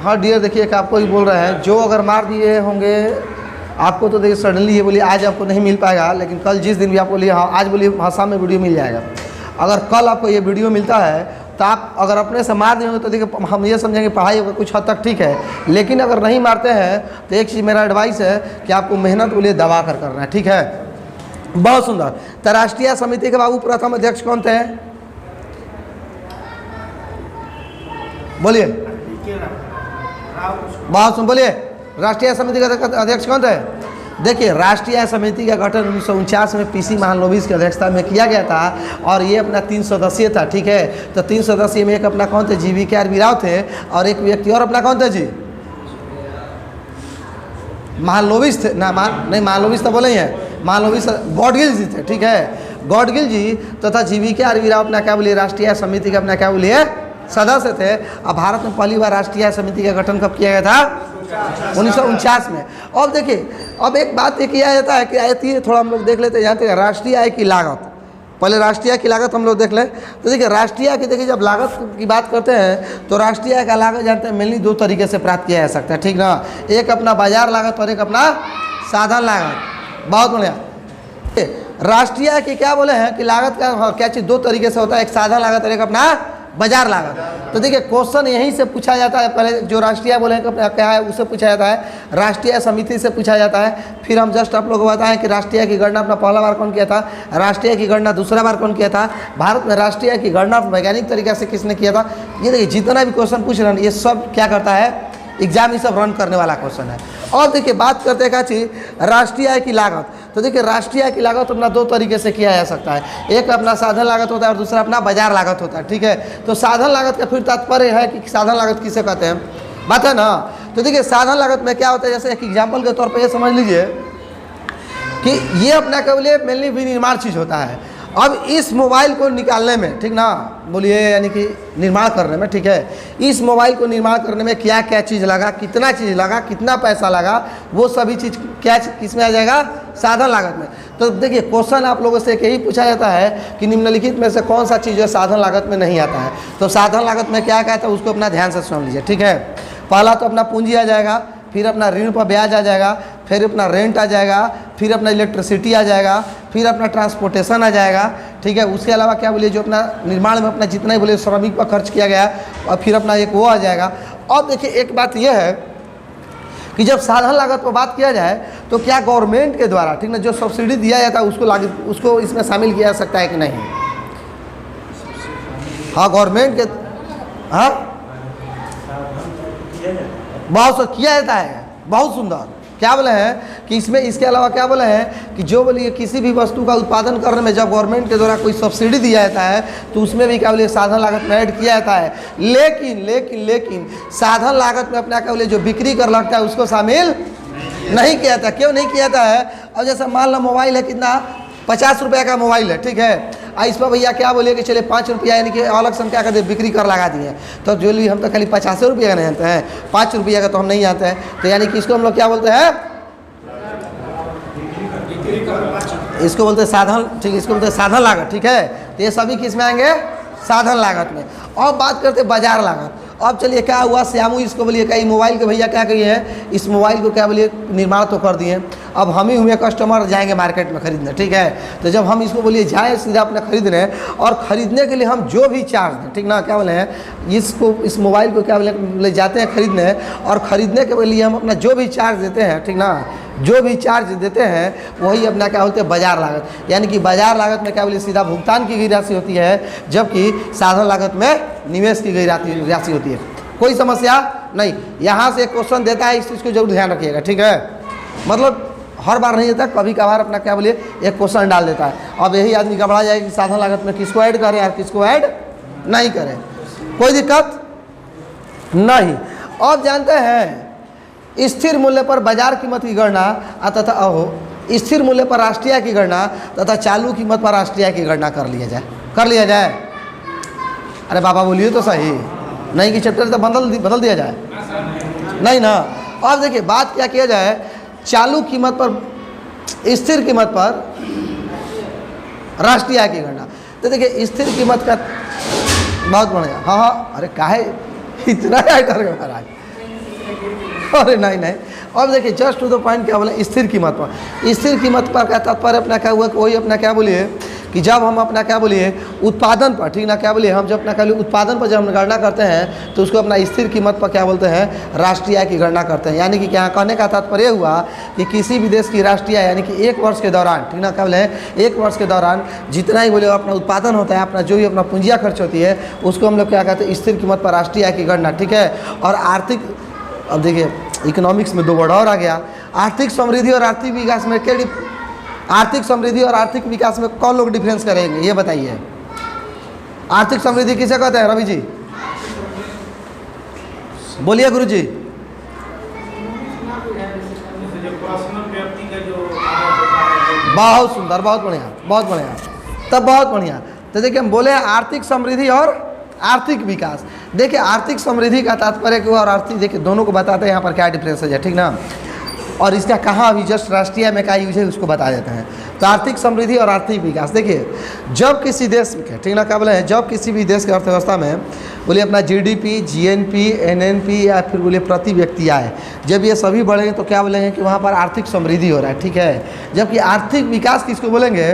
हाँ डियर देखिए कि आपको ही बोल रहे हैं, जो अगर मार दिए होंगे आपको तो देखिए सडनली ये बोलिए आज आपको नहीं मिल पाएगा, लेकिन कल जिस दिन भी आप बोलिए हाँ आज बोलिए हाँ शाम में वीडियो मिल जाएगा। अगर कल आपको ये वीडियो मिलता है तो आप अगर अपने से मार दिए होंगे तो देखिए हम ये समझेंगे पढ़ाई कुछ हद तक ठीक है, लेकिन अगर नहीं मारते हैं तो एक चीज़ मेरा एडवाइस है कि आपको मेहनत बोलिए दबा कर करना है, ठीक है। बहुत सुंदर। तो राष्ट्रीय समिति के बाबू प्रथम अध्यक्ष कौन थे? बोलिए, बहुत सुन, बोलिए राष्ट्रीय समिति का अध्यक्ष कौन थे? देखिए राष्ट्रीय समिति का गठन 1949 में PC महालनोबिस की अध्यक्षता में किया गया था और ये अपना 3 सदस्यीय था, ठीक है। तो 3 सदस्यीय में एक अपना कौन थे? GV.K. राव थे और एक व्यक्ति और अपना कौन थे जी? महालनोबिस थे ना, नहीं महालनोबिस तो बोले ही हैं, महालनोबिस गॉडगिल जी थे, ठीक है। गॉडगिल जी तथा GV.K. राव अपना क्या बोलिए राष्ट्रीय समिति का अपना क्या बोलिए सदस्य थे। अब भारत में पहली बार राष्ट्रीय समिति का गठन कब किया गया था? 1949 में। अब देखिए अब एक बात ये किया जाता है कि आती है, थोड़ा हम लोग देख लेते हैं, जानते हैं राष्ट्रीय आय की लागत। पहले राष्ट्रीय आय की लागत हम लोग देख लें। तो देखिए राष्ट्रीय आय की, देखिए जब लागत की बात करते हैं तो राष्ट्रीय आय का लागत जानते हैं मेनली 2 तरीके से प्राप्त किया जा सकता है, ठीक ना। एक अपना बाजार लागत और एक अपना साधन लागत। बहुत बढ़िया। राष्ट्रीय आय की क्या बोले हैं कि लागत का क्या चीज़ 2 तरीके से होता है, एक साधन लागत और एक अपना बाजार लागत। तो देखिए क्वेश्चन यहीं से पूछा जाता है, पहले जो राष्ट्रीय बोलेंगे क्या है उससे पूछा जाता है, राष्ट्रीय समिति से पूछा जाता है। फिर हम जस्ट आप लोगों को बताएं कि राष्ट्रीय की गणना अपना पहला बार कौन किया था, राष्ट्रीय की गणना दूसरा बार कौन किया था, भारत में राष्ट्रीय की गणना वैज्ञानिक तरीके से किसने किया था। ये देखिए जितना भी क्वेश्चन पूछ रहे हैं ये सब क्या करता है, एग्जाम ये सब रन करने वाला क्वेश्चन है। और देखिए बात करते हैं क्या चीज़, राष्ट्रीय आय की लागत। तो देखिए राष्ट्रीय आय की लागत अपना दो तरीके से किया जा सकता है, एक अपना साधन लागत होता है और दूसरा अपना बाजार लागत होता है, ठीक है। तो साधन लागत का फिर तात्पर्य है कि साधन लागत किसे कहते हैं, बात है ना। तो देखिए साधन लागत में क्या होता है, जैसे एक एग्जाम्पल के तौर पर ये समझ लीजिए कि ये अपना क्या बोलिए मेनली विनिर्माण चीज़ होता है। अब इस मोबाइल को निकालने में, ठीक ना, बोलिए यानी कि निर्माण करने में, ठीक है, इस मोबाइल को निर्माण करने में क्या क्या चीज़ लगा, कितना चीज़ लगा, कितना पैसा लगा, वो सभी चीज़ क्या किस में आ जाएगा, साधन लागत में। तो देखिए क्वेश्चन आप लोगों से यही पूछा जाता है कि निम्नलिखित में से कौन सा चीज़ जो साधन लागत में नहीं आता है। तो साधन लागत में क्या कहता है उसको अपना ध्यान से सुन लीजिए, ठीक है। पहला तो अपना पूंजी आ जाएगा, फिर अपना ऋण पर ब्याज आ जाएगा, फिर अपना रेंट आ जाएगा, फिर अपना इलेक्ट्रिसिटी आ जाएगा, फिर अपना ट्रांसपोर्टेशन आ जाएगा, ठीक है। उसके अलावा क्या बोलिए जो अपना निर्माण में अपना जितना ही बोलिए श्रमिक पर खर्च किया गया और फिर अपना एक वो आ जाएगा। और देखिए एक बात यह है कि जब साधन लागत पर बात किया जाए तो क्या गवर्नमेंट के द्वारा, ठीक ना, जो सब्सिडी दिया जाता है उसको इसमें शामिल किया जा सकता है कि नहीं। हाँ गवर्नमेंट के, हाँ बहुत किया जाता है, बहुत सुंदर। क्या बोले हैं कि इसमें इसके अलावा क्या बोले हैं कि जो बोलिए किसी भी वस्तु का उत्पादन करने में जब गवर्नमेंट के द्वारा कोई सब्सिडी दिया जाता है तो उसमें भी क्या बोलिए साधन लागत में ऐड किया जाता है। लेकिन लेकिन लेकिन साधन लागत में अपना क्या बोलिए जो बिक्री कर लगता है उसको शामिल नहीं किया जाता। क्यों नहीं किया जाता है। और जैसा मान लो मोबाइल है, कितना 50 रुपये का मोबाइल है, ठीक है, इस पर भैया क्या बोलिए कि चलिए 5 रुपया यानी कि अलग से हम क्या करते हैं बिक्री कर लगा दिए। तो जो हम तो खाली 50 रुपये का नहीं जानते हैं, 5 रुपये का तो हम नहीं जानते हैं। तो यानी कि इसको हम लोग क्या बोलते हैं, इसको बोलते हैं साधन, ठीक, इसको बोलते हैं साधन लागत, ठीक है। तो ये सभी किस में आएंगे, साधन लागत में। और बात करते हैं बाजार लागत। अब चलिए क्या हुआ, श्यामू इसको बोलिए क्या मोबाइल के भैया क्या कहिए है, इस मोबाइल को क्या बोलिए निर्माण तो कर दिए, अब हम ही हुए कस्टमर जाएंगे मार्केट में खरीदने, ठीक है। तो जब हम इसको बोलिए जाएँ सीधा अपने खरीदने, और ख़रीदने के लिए हम जो भी चार्ज दें, ठीक ना, क्या बोले हैं, इस मोबाइल को क्या बोले जाते हैं खरीदने, और ख़रीदने के लिए हम अपना जो भी चार्ज देते हैं, ठीक ना, जो भी चार्ज देते हैं वही अपना क्या बोलते हैं बाजार लागत। यानी कि बाजार लागत में क्या बोलिए सीधा भुगतान की गई राशि होती है, जबकि साधन लागत में निवेश की गई राशि होती है। कोई समस्या नहीं। यहाँ से एक क्वेश्चन देता है, इस चीज़ को जरूर ध्यान रखिएगा, ठीक है। मतलब हर बार नहीं देता, कभी कभार अपना क्या बोलिए एक क्वेश्चन डाल देता है। अब यही आदमी घबरा जाएगा कि साधन लागत में किसको ऐड करें और किसको ऐड नहीं करें। कोई दिक्कत नहीं। अब जानते हैं स्थिर मूल्य पर बाजार कीमत की गणना तथा स्थिर मूल्य पर राष्ट्रीय की गणना तथा चालू कीमत पर राष्ट्रीय की गणना कर लिया जाए। अरे बाबा बोलिए तो सही, नहीं कि चैप्टर तो बदल दिया जाए, नहीं ना। अब देखिए बात क्या किया जाए, चालू कीमत पर स्थिर कीमत पर राष्ट्रीय की गणना। तो देखिए स्थिर कीमत का बहुत बढ़िया, हाँ हाँ, अरे काहे इतना कर गए महाराज, अरे नहीं। अब देखिए जस्ट टू द पॉइंट क्या बोले, स्थिर कीमत पर। स्थिर कीमत पर का तात्पर्य अपना क्या हुआ कि वही अपना क्या बोलिए कि जब हम अपना क्या बोलिए उत्पादन पर, ठीक ना, क्या बोलिए हम जब अपना क्या बोलिए उत्पादन पर जब हम गणना करते हैं तो उसको अपना स्थिर कीमत पर क्या बोलते हैं, राष्ट्रीय आय की गणना करते हैं। यानी कि क्या कहने का तात्पर्य हुआ कि किसी भी देश की राष्ट्रीय आय यानी कि एक वर्ष के दौरान, ठीक ना, क्या बोले एक वर्ष के दौरान जितना ही बोले अपना उत्पादन होता है, अपना जो भी अपना पूंजिया खर्च होती है उसको हम लोग क्या कहते हैं स्थिर कीमत पर राष्ट्रीय आय की गणना, ठीक है। और आर्थिक, अब देखिए इकोनॉमिक्स में दो वर्ड और आ गया, आर्थिक समृद्धि और आर्थिक विकास में क्या, आर्थिक समृद्धि और आर्थिक विकास में कौन लोग डिफरेंस करेंगे ये बताइए। आर्थिक समृद्धि किसे कहते हैं रवि जी, बोलिए गुरु जी। बहुत सुंदर, बहुत बढ़िया, बहुत बढ़िया, तब बहुत बढ़िया। तो देखिए हम बोले आर्थिक समृद्धि और आर्थिक विकास। देखिए आर्थिक समृद्धि का तात्पर्य क्यों और आर्थिक, देखिए दोनों को बताते हैं यहाँ पर क्या डिफरेंस है, ठीक ना, और इसका कहाँ अभी जस्ट राष्ट्रीय में क्या यूज है उसको बता देते हैं। तो आर्थिक समृद्धि और आर्थिक विकास, देखिए जब किसी देश में, ठीक ना, क्या बोले हैं, जब किसी भी देश की अर्थव्यवस्था में बोलिए अपना जीडीपी, जीएनपी, एनएनपी या फिर बोलिए प्रति व्यक्ति आय, जब ये सभी बढ़ेंगे तो क्या बोलेंगे कि वहाँ पर आर्थिक समृद्धि हो रहा है, ठीक है। जबकि आर्थिक विकास किसको बोलेंगे,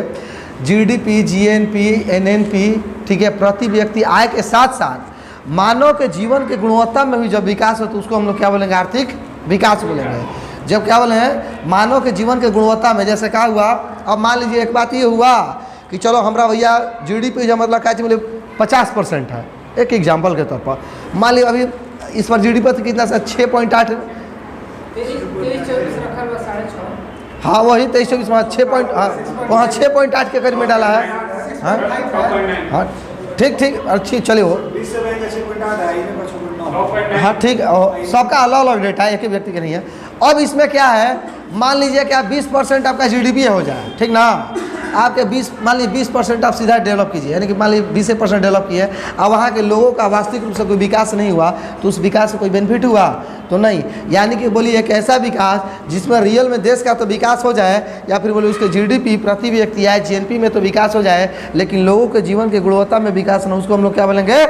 जीडीपी, जीएनपी, एनएनपी, ठीक है, प्रति व्यक्ति आय के साथ साथ मानव के जीवन के गुणवत्ता में भी जब विकास हो तो उसको हम लोग क्या बोलेंगे? आर्थिक विकास बोलेंगे। जब क्या बोले हैं? मानव के जीवन के गुणवत्ता में, जैसे क्या हुआ, अब मान लीजिए एक बात ये हुआ कि चलो हमारा भैया जीडीपी जो मतलब क्या बोले 50% है, एक एग्जाम्पल के तौर पर मान लीजिए अभी इस पर जीडीपी तो कितना 6.8, हाँ वही 23-24 वहाँ 6 हाँ वहाँ 6.8 के करीब में डाला है। हाँ हाँ ठीक अच्छी चलिए वो हाँ ठीक, सबका अलग अलग डेटा है, एक ही व्यक्ति के नहीं है। अब इसमें क्या है, मान लीजिए कि आप 20% आपका जीडीपी हो जाए, ठीक ना, आपके 20 मान लीजिए 20% आप सीधा डेवलप कीजिए, यानी कि मान लीजिए 20% डेवलप किए, अब वहाँ के लोगों का वास्तविक रूप से कोई विकास नहीं हुआ, तो उस विकास से कोई बेनिफिट हुआ तो नहीं। यानी कि बोलिए एक ऐसा विकास जिसमें रियल में देश का तो विकास हो जाए, या फिर बोलिए उसके जीडीपी, प्रति व्यक्ति आय, जीएनपी में तो विकास हो जाए, लेकिन लोगों के जीवन के गुणवत्ता में विकास न, उसको हम लोग क्या बोलेंगे?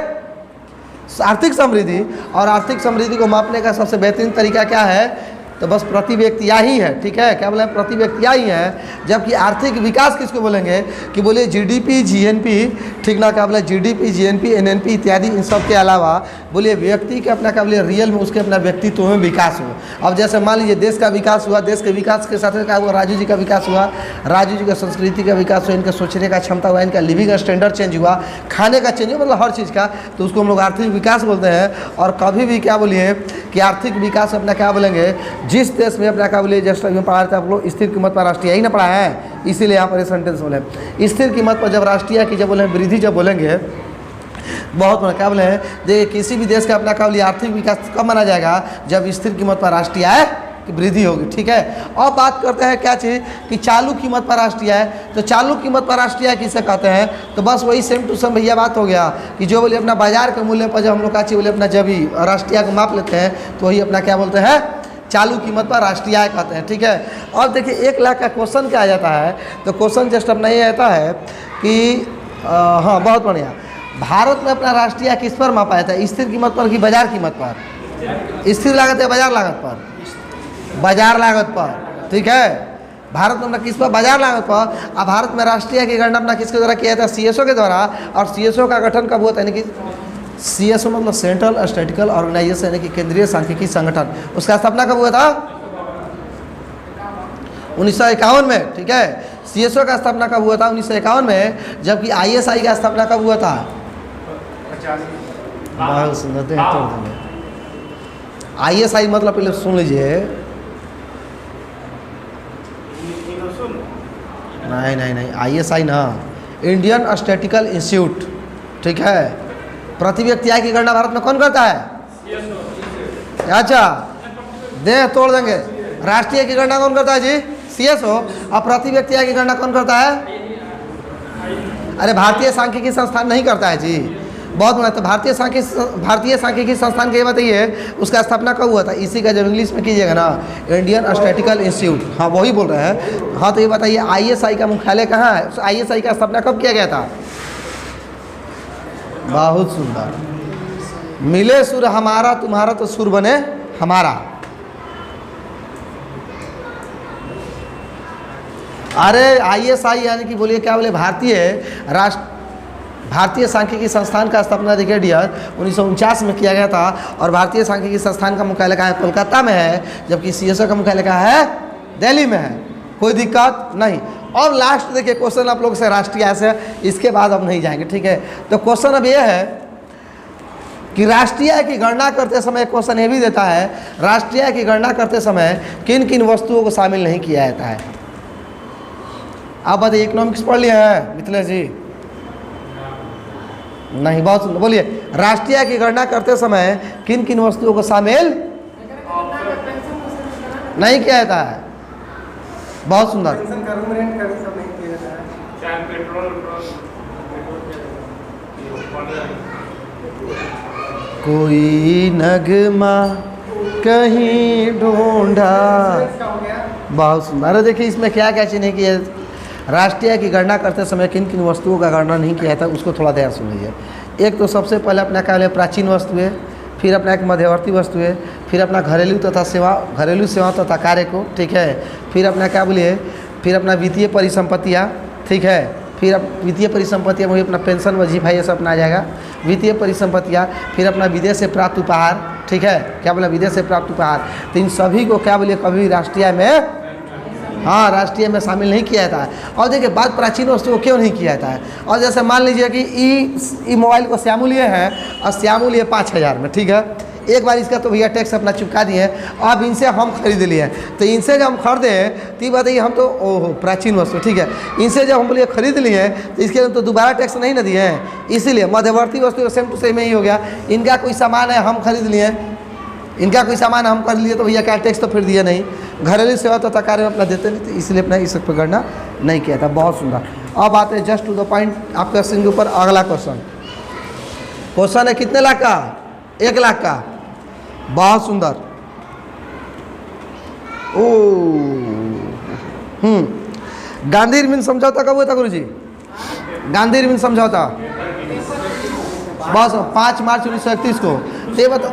आर्थिक समृद्धि। और आर्थिक समृद्धि को मापने का सबसे बेहतरीन तरीका क्या है? तो बस प्रति व्यक्ति आय ही है, ठीक है, क्या बोले? प्रति व्यक्ति आय ही है। जबकि आर्थिक विकास किसको बोलेंगे? कि बोले जीडीपी, जीएनपी, ठीक ना, क्या बोले? जीडीपी, जीएनपी, एनएनपी इत्यादि, इन सब के अलावा बोलिए व्यक्ति के अपना क्या बोले रियल में उसके अपना व्यक्तित्व में विकास हो। अब जैसे मान लीजिए देश का विकास हुआ, देश के विकास के साथ क्या हुआ? राजू जी का विकास हुआ, राजू जी का संस्कृति का विकास हुआ, इनका सोचने का क्षमता हुआ, इनका लिविंग स्टैंडर्ड चेंज हुआ, खाने का चेंज हुआ, मतलब हर चीज़ का, तो उसको हम लोग आर्थिक विकास बोलते हैं। और कभी भी क्या बोलिए कि आर्थिक विकास अपना क्या बोलेंगे? जिस देश में अपना क्या बोलिए, जस्ट में पढ़ा था आप लोग स्थिर कीमत पर राष्ट्रीय, यही ना पढ़ा है, इसीलिए यहाँ पर ये सेंटेंस बोले स्थिर कीमत पर जब राष्ट्रीय की जब बोले वृद्धि जब बोलेंगे, बहुत बड़ा क्या बोले हैं, देखिए किसी भी देश का अपना क्या बोलिए आर्थिक विकास कब माना जाएगा? जब स्थिर कीमत पर राष्ट्रीय आय की वृद्धि होगी, ठीक है। अब बात करते हैं क्या चीज़ कि चालू कीमत पर राष्ट्रीय आय। तो चालू कीमत पर राष्ट्रीय आय किसे कहते हैं? तो बस वही सेम टू सेम भैया बात हो गया कि जो बोले अपना बाजार के मूल्य पर जब हम लोग क्या चीज़ बोले अपना जब ही राष्ट्रीय आय को माप लेते हैं, तो वही अपना क्या बोलते हैं? चालू कीमत पर राष्ट्रीय आय कहते हैं, ठीक है। और देखिए 1 लाख का क्वेश्चन क्या आ जाता है? तो क्वेश्चन जस्ट अपना ये आता है कि हाँ बहुत बढ़िया, भारत में अपना राष्ट्रीय आय किस पर मापा जाता है? स्थिर कीमत पर कि बाजार कीमत पर? स्थिर लागत या बाजार लागत पर? बाजार लागत पर, ठीक है। भारत में अपना किस पर? बाजार लागत पर। अब भारत में राष्ट्रीय आय की गणना अपना किसके द्वारा किया था? सीएसओ के द्वारा। और सीएसओ का गठन कब हुआ था? यानी कि सीएसओ मतलब सेंट्रल स्टैटिस्टिकल ऑर्गेनाइजेशन, यानी कि केंद्रीय सांख्यिकी संगठन, उसका स्थापना कब हुआ था? 1951 में, ठीक है। सीएसओ का स्थापना कब हुआ था? 1951 में। जबकि आईएसआई का स्थापना कब हुआ था? 50। आईएसआई मतलब पहले सुन लीजिए, नहीं आईएसआई ना, इंडियन स्टैटिस्टिकल इंस्टीट्यूट, ठीक है। प्रति व्यक्ति आय की गणना भारत में कौन करता है? अच्छा, दे तोड़ देंगे। राष्ट्रीय की गणना कौन करता है जी? सीएसओ। और प्रति व्यक्ति आय की गणना कौन करता है? अरे भारतीय सांख्यिकी संस्थान नहीं करता है जी, बहुत बड़ा। तो भारतीय सांख्यिकी संस्थान के बताइए उसका स्थापना कब हुआ था? इसी का जब इंग्लिश में कीजिएगा ना, इंडियन स्टैटिस्टिकल इंस्टीट्यूट, हाँ वही बोल रहे हैं। हाँ तो ये बताइए आईएसआई का मुख्यालय कहाँ है? आईएसआई का स्थापना कब किया गया था? बहुत सुंदर, मिले सुर हमारा तुम्हारा तो सुर बने हमारा। अरे आईएसआई यानी कि बोलिए क्या बोले भारतीय सांख्यिकी संस्थान का स्थापना देखिए डियर 1949 में किया गया था। और भारतीय सांख्यिकी संस्थान का मुख्यालय कहाँ है? कोलकाता में है। जबकि सीएसओ का मुख्यालय कहाँ है? दिल्ली में है। कोई दिक्कत नहीं। और लास्ट देखिए क्वेश्चन आप लोग से राष्ट्रीय आय से, इसके बाद अब नहीं जाएंगे, ठीक है। तो क्वेश्चन अब ये है कि राष्ट्रीय आय की गणना करते समय क्वेश्चन ये भी देता है, राष्ट्रीय आय की गणना करते समय किन किन वस्तुओं को शामिल नहीं किया जाता है? आप बताइए, इकोनॉमिक्स पढ़ लिया है मिथिलेश जी? नहीं, बहुत सुंदर, बोलिए राष्ट्रीय आय की गणना करते समय किन किन वस्तुओं को शामिल नहीं किया जाता है? बहुत सुंदर। कोई नगमा कहीं ढूंढा, बहुत सुंदर। अरे देखिए इसमें क्या क्या चीज़ नहीं किया, राष्ट्रीय की गणना करते समय किन किन वस्तुओं का गणना नहीं किया था उसको थोड़ा ध्यान सुन लीजिए। एक तो सबसे पहले अपना क्या प्राचीन वस्तुएं, फिर अपना एक मध्यवर्ती वस्तुएं, फिर अपना घरेलू सेवा तथा कार्य को, ठीक है। फिर अपना क्या बोलिए, फिर अपना वित्तीय परिसंपत्तियाँ, ठीक है। फिर अब वित्तीय परिसंपत्तियाँ वही अपना पेंशन वजीफा ये सब अपना आ जाएगा। वित्तीय परिसंपत्तियाँ, फिर अपना विदेश से प्राप्त उपहार, ठीक है, क्या बोला, विदेश से प्राप्त उपहार। तो इन सभी को क्या बोलिए कभी राष्ट्रीय में, हाँ, राष्ट्रीय में शामिल नहीं किया जाता है। और देखिए बात प्राचीन वस्तु को क्यों नहीं किया जाता है। और जैसे मान लीजिए कि ई मोबाइल को श्यामू लिए हैं और श्यामू लिए 5,000 में, ठीक है, एक बार इसका तो भैया टैक्स अपना चुका दिए, अब इनसे हम खरीद लिए, तो इनसे जब हम खरीदे तो ये बताइए हम तो ओहो प्राचीन वस्तु, ठीक है, इनसे जब हम बोलिए खरीद लिए तो इसके तो दोबारा टैक्स नहीं ना दिए हैं, इसीलिए मध्यवर्ती वस्तु सेम टू सेम ही हो गया। इनका कोई सामान है हम खरीद लिए, इनका कोई सामान हम कर लिए तो भैया क्या टैक्स तो फिर दिया नहीं। घरेलू सेवा तो कार्य में अपना देते नहीं, तो इसलिए अपना इस पर गणना नहीं किया था। बहुत सुंदर। अब आते हैं जस्ट टू द पॉइंट आपके स्क्रीन के ऊपर अगला क्वेश्चन है कितने लाख का, 1 लाख का। बहुत सुंदर। ओ गांधी इरविन समझौता कब हुआ था गुरुजी? गांधी इरविन समझौता बस 5 मार्च 1931 को। ये बताओ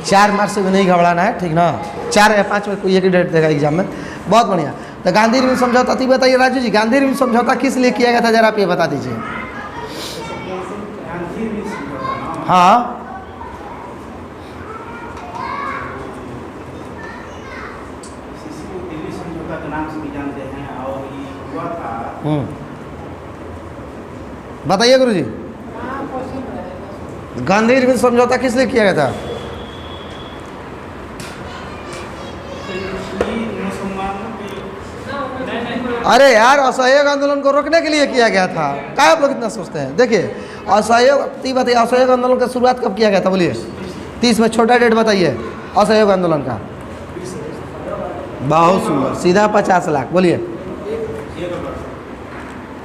4 मार्च से भी नहीं घबराना है, ठीक ना, 4 या 5 में कोई एक डेट देगा एग्जाम में। बहुत बढ़िया। तो गांधी इरविन समझौता, तो बताइए राजू जी गांधी इरविन समझौता किस लिए किया गया था, जरा आप ये बता दीजिए। हाँ बताइए गुरु जी, गांधी इरविन समझौता किस लिए किया गया था? अरे यार असहयोग आंदोलन को रोकने के लिए किया गया था। क्या आप लोग इतना सोचते हैं? देखिए असहयोग, बताइए असहयोग आंदोलन का शुरुआत कब किया गया था? बोलिए 30 में, छोटा डेट बताइए असहयोग आंदोलन का। बहुत सुंदर, सीधा 50 लाख। बोलिए।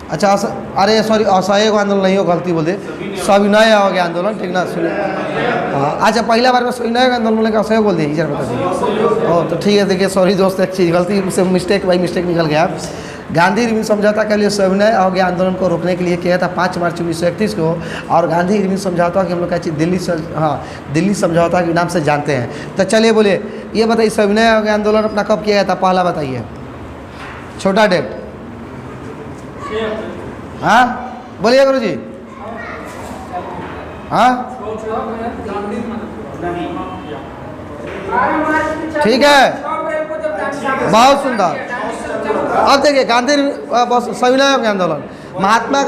अच्छा अरे सॉरी, असहयोग आंदोलन नहीं हो, गलती बोल दे, सविनय हो गया आंदोलन, ठीक ना, सुनिए। हाँ अच्छा, पहला बार में सविनय आंदोलन बोलने का असहयोग बोल दिए, जरा बता दीजिए। ओह तो ठीक है, देखिए सॉरी दोस्त, एक चीज़ गलती से मिस्टेक बाई मिस्टेक निकल गया। गांधी इरविन समझौता के लिए सविनय अवज्ञा आंदोलन को रोकने के लिए किया था 5 मार्च 1931 को। और गांधी इरविन समझौता की हम लोग क्या चीज़ दिल्ली समझौता के नाम से जानते हैं। तो चलिए बोलिए, ये बताइए सविनय अवज्ञा आंदोलन अपना कब किया गया था? पहला बताइए, छोटा डेट। हाँ बोलिए गुरु जी। हाँ ठीक है, बहुत सुंदर। अब देखिए गांधी सविनय अवज्ञा आंदोलन, महात्मा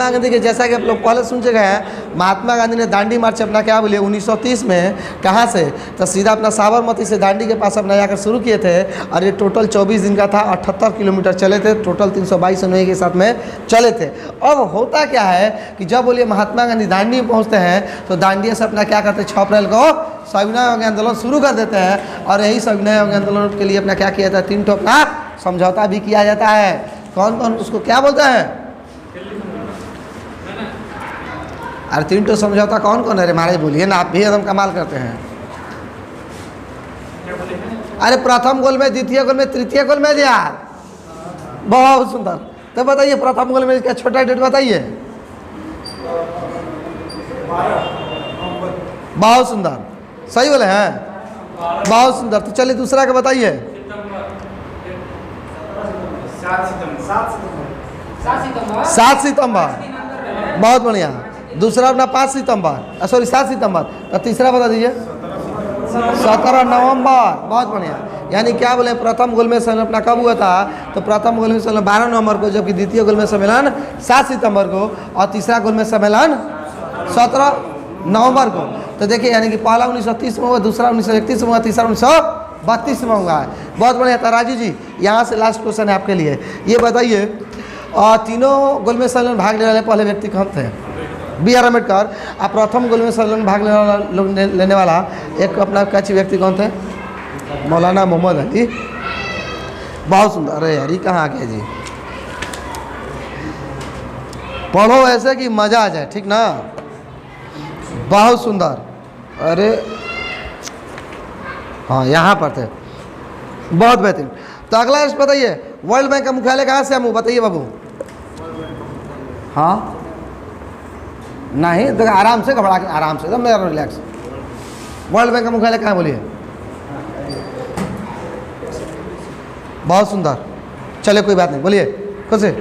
गांधी के, जैसा कि आप लोग पहले सुन चुके हैं, महात्मा गांधी ने दांडी मार्च अपना क्या बोलिए 1930 में, कहाँ से, तो सीधा अपना साबरमती से दांडी के पास अपना जाकर शुरू किए थे। और ये टोटल 24 दिन का था, 78 किलोमीटर चले थे, टोटल 322 अनुयायी के साथ में चले थे। अब होता क्या है कि जब बोलिए महात्मा गांधी दांडी पहुँचते हैं तो दांडी से अपना क्या करते हैं, 6 अप्रैल को सविनय अवज्ञा आंदोलन शुरू कर देते हैं। और यही सविनय अवज्ञा आंदोलन के लिए अपना क्या किया था, 3 ठो अपना समझौता भी किया जाता है। कौन कौन उसको क्या बोलते हैं? अरे 3 ठो समझौता कौन कौन है रे महाराज, बोलिए ना, आप भी एकदम कमाल करते हैं। अरे प्रथम गोलमेज, द्वितीय गोलमेज, तृतीय गोलमेज यार, बहुत सुंदर। तो बताइए प्रथम गोलमेज का छोटा डेट बताइए। बहुत सुंदर, सही बोले हैं, बहुत सुंदर। तो चलिए दूसरा का बताइए। 7 सितंबर, बहुत बढ़िया। दूसरा अपना 5 सितंबर, सॉरी 7 सितंबर। तो तीसरा बता दीजिए। 17 नवंबर, बहुत बढ़िया। यानी क्या बोले, प्रथम गोलमेज सम्मेलन अपना कब हुआ था, तो प्रथम गोलमेज सम्मेलन 12 नवंबर को, जबकि द्वितीय गोलमेज सम्मेलन 7 सितंबर को, और तीसरा गोलमेज सम्मेलन 17 नवंबर को। तो देखिए यानी कि पहला 1930 में हुआ, दूसरा 1931 में हुआ, तीसरा 1932 में हुआ है। बहुत बढ़िया। था राजू जी, यहाँ से लास्ट क्वेश्चन है आपके लिए, ये बताइए तीनों गोलमेज सम्मेलन भाग लेने वाले पहले व्यक्ति कौन थे? B.R. अम्बेडकर। आप प्रथम गोलमेज सम्मेलन में भाग लेने वाला एक अपना कच्छ व्यक्ति कौन थे? मौलाना मोहम्मद अली। बहुत सुंदर। अरे यार ये कहाँ आ गया जी, पढ़ो ऐसे कि मज़ा आ जाए, ठीक ना, बहुत सुंदर। अरे हाँ यहाँ पर थे, बहुत बेहतरीन। तो अगला इस बताइए, वर्ल्ड बैंक का मुख्यालय कहाँ से हम बताइए बाबू? हाँ नहीं, तो आराम से, घबरा के आराम से, एकदम मेरा रिलैक्स। वर्ल्ड बैंक का मुख्यालय कहाँ बोलिए? बहुत सुंदर, चलिए कोई बात नहीं, बोलिए खुश है।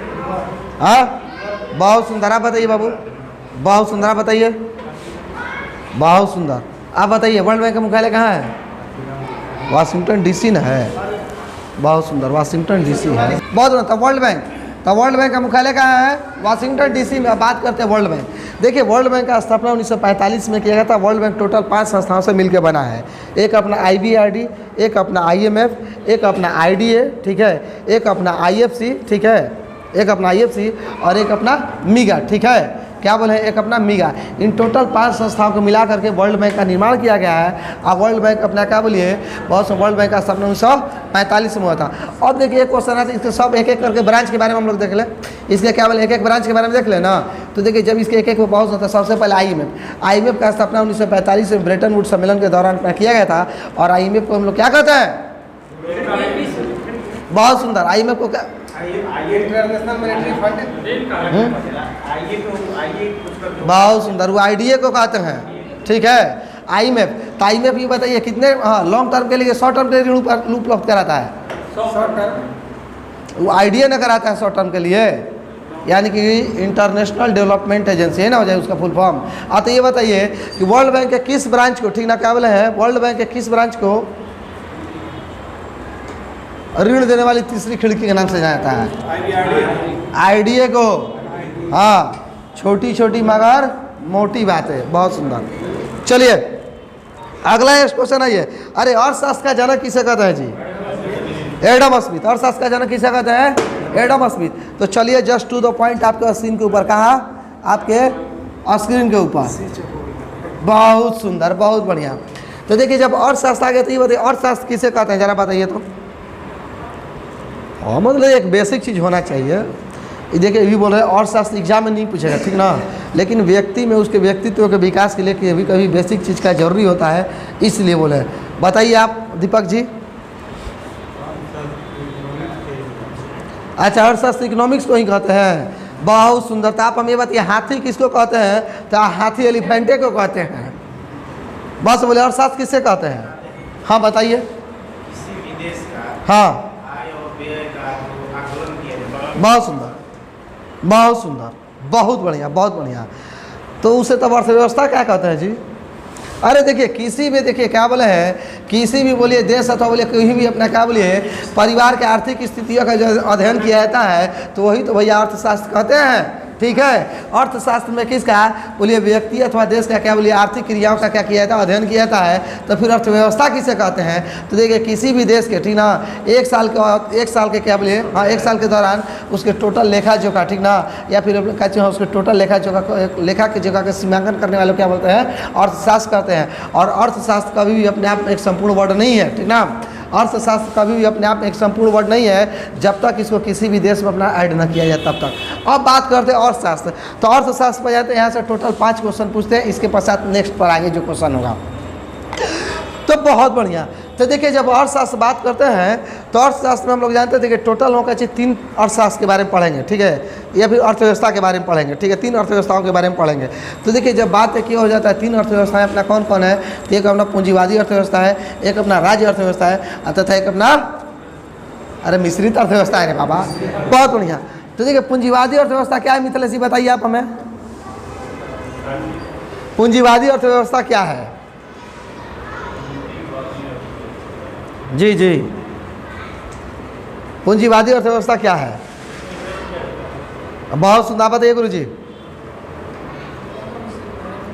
हाँ बहुत सुंदर, आप बताइए बाबू, बहुत सुंदर, आप बताइए, बहुत सुंदर। आप बताइए वर्ल्ड बैंक का मुख्यालय कहाँ है? वाशिंगटन डीसी ना है, बहुत सुंदर, वाशिंगटन डीसी है, बहुत सुंदर। तब वर्ल्ड बैंक, तब वर्ल्ड बैंक का मुख्यालय कहाँ है? वाशिंगटन डीसी में। बात करते हैं वर्ल्ड बैंक। देखिए वर्ल्ड बैंक का स्थापना 1945 में किया गया था। वर्ल्ड बैंक टोटल 5 संस्थाओं से मिलकर बना है। एक अपना IBRD, एक अपना IMF, एक अपना IDA, ठीक है, एक अपना IFC, ठीक है, एक अपना IFC और एक अपना MIGA, ठीक है, क्या बोले, एक अपना MIGA। इन टोटल 5 संस्थाओं को मिला करके वर्ल्ड बैंक का निर्माण किया गया है। और वर्ल्ड बैंक अपना क्या बोलिए, बहुत से वर्ल्ड बैंक का स्थापना 1945 में हुआ था। अब देखिए एक क्वेश्चन आता है, इसके सब एक एक करके ब्रांच के बारे में हम लोग देख लें। इसके क्या बोले, एक एक ब्रांच के बारे में देख लें ना। तो देखिए जब इसके एक एक में बहुत होता है, सबसे पहले IMF का स्थापना 1945 में ब्रेटन वुड्स सम्मेलन के दौरान किया गया था। और IMF को हम लोग क्या कहते हैं? बहुत सुंदर। IMF को क्या, इंटरनेशनल मॉनेटरी फंड, बहुत सुंदर, वो IDA को कहते हैं, ठीक है। IMF, तो IMF ये बताइए कितने लॉन्ग टर्म के लिए, शॉर्ट टर्म के लिए ऋण उपलब्ध कराता है? Short term. वो IDA न कराता है शॉर्ट टर्म के लिए, यानी कि इंटरनेशनल डेवलपमेंट एजेंसी है ना, हो जाए उसका फुल फॉर्म। तो ये बताइए कि वर्ल्ड बैंक के किस ब्रांच को, ठीक ना, क्या बोले हैं, वर्ल्ड बैंक के किस ब्रांच को ऋण देने वाली तीसरी खिड़की के नाम से जाना जाता है? IDA को। हाँ, छोटी छोटी मगर मोटी बात है, बहुत सुंदर। चलिए अगला क्वेश्चन आइए। अरे अर्थशास्त्र का जनक किसे कहते हैं जी? Adam Smith. अर्थशास्त्र का जनक किसे कहते हैं? Adam Smith. तो चलिए जस्ट टू द पॉइंट, आपके स्क्रीन के ऊपर, कहाँ? आपके स्क्रीन के ऊपर, बहुत सुंदर, बहुत बढ़िया। तो देखिए जब अर्थशास्त्र आ गया तो ये बताइए अर्थशास्त्र किसे कहते हैं, जरा बताइए तो। हाँ मतलब एक बेसिक चीज़ होना चाहिए। देखिए ये बोल रहे हैं अर्थशास्त्र एग्जाम में नहीं पूछेगा, ठीक ना, लेकिन व्यक्ति में उसके व्यक्तित्व के विकास के लिए कभी कभी बेसिक चीज़ का जरूरी होता है, इसलिए बोले। बताइए आप दीपक जी। अच्छा अर्थशास्त्र इकोनॉमिक्स को ही कहते हैं, बहुत सुंदरता। आप हमें बताइए हाथी किसको कहते हैं? तो हाथी एलिफेंटे को कहते हैं। बस बोले अर्थशास्त्र किससे कहते हैं? हाँ बताइए। हाँ बहुत सुंदर, बहुत सुंदर, बहुत बढ़िया, बहुत बढ़िया। तो उसे तब अर्थव्यवस्था क्या कहते हैं जी? अरे देखिए किसी भी, देखिए क्या बोले हैं, किसी भी बोलिए देश अथवा बोलिए कहीं भी अपना क्या बोलिए परिवार के आर्थिक स्थितियों का जो अध्ययन किया जाता है तो वही तो भैया अर्थशास्त्र कहते हैं, ठीक है। अर्थशास्त्र में किसका बोलिए व्यक्ति अथवा देश का क्या बोलिए आर्थिक क्रियाओं का क्या किया जाता है, अध्ययन किया जाता है। तो फिर अर्थव्यवस्था किसे कहते हैं? तो देखिए किसी भी देश के, ठीक ना, एक साल के क्या बोलिए, हाँ, एक साल के दौरान उसके टोटल लेखा जोखा, ठीक ना, या फिर कहते हैं उसके टोटल लेखा के जोखा का सीमांकन करने वाले क्या बोलते हैं? अर्थशास्त्र कहते हैं। और अर्थशास्त्र कभी भी अपने आप में एक संपूर्ण वर्ड नहीं है, ठीक ना। अर्थशास्त्र कभी भी अपने आप में एक संपूर्ण वर्ड नहीं है जब तक इसको किसी भी देश में अपना ऐड न किया जाए तब तक। अब बात करते हैं अर्थशास्त्र। तो अर्थशास्त्र पर जाते हैं, यहाँ से टोटल 5 क्वेश्चन पूछते हैं, इसके पश्चात नेक्स्ट पर आगे जो क्वेश्चन होगा। तो बहुत बढ़िया। तो देखिए जब अर्थशास्त्र बात करते हैं तो अर्थशास्त्र में हम लोग जानते थे कि टोटल होगा चाहिए 3 अर्थशास्त्र के बारे में पढ़ेंगे, ठीक है, या फिर अर्थव्यवस्था के बारे में पढ़ेंगे, ठीक है, 3 अर्थव्यवस्थाओं के बारे में पढ़ेंगे। तो देखिए जब बात क्या हो जाता है 3 अर्थव्यवस्थाएं अपना कौन कौन है? तो एक अपना पूंजीवादी अर्थव्यवस्था है, एक अपना राज्य अर्थव्यवस्था है, तथा एक अपना अरे मिश्रित अर्थव्यवस्था है रे बाबा, बहुत बढ़िया। तो देखिए पूंजीवादी अर्थव्यवस्था क्या है मिथिलेश जी बताइए आप हमें, पूंजीवादी अर्थव्यवस्था क्या है? जी जी, पूंजीवादी अर्थव्यवस्था क्या है? बहुत सुंदर, बताइए गुरु जी।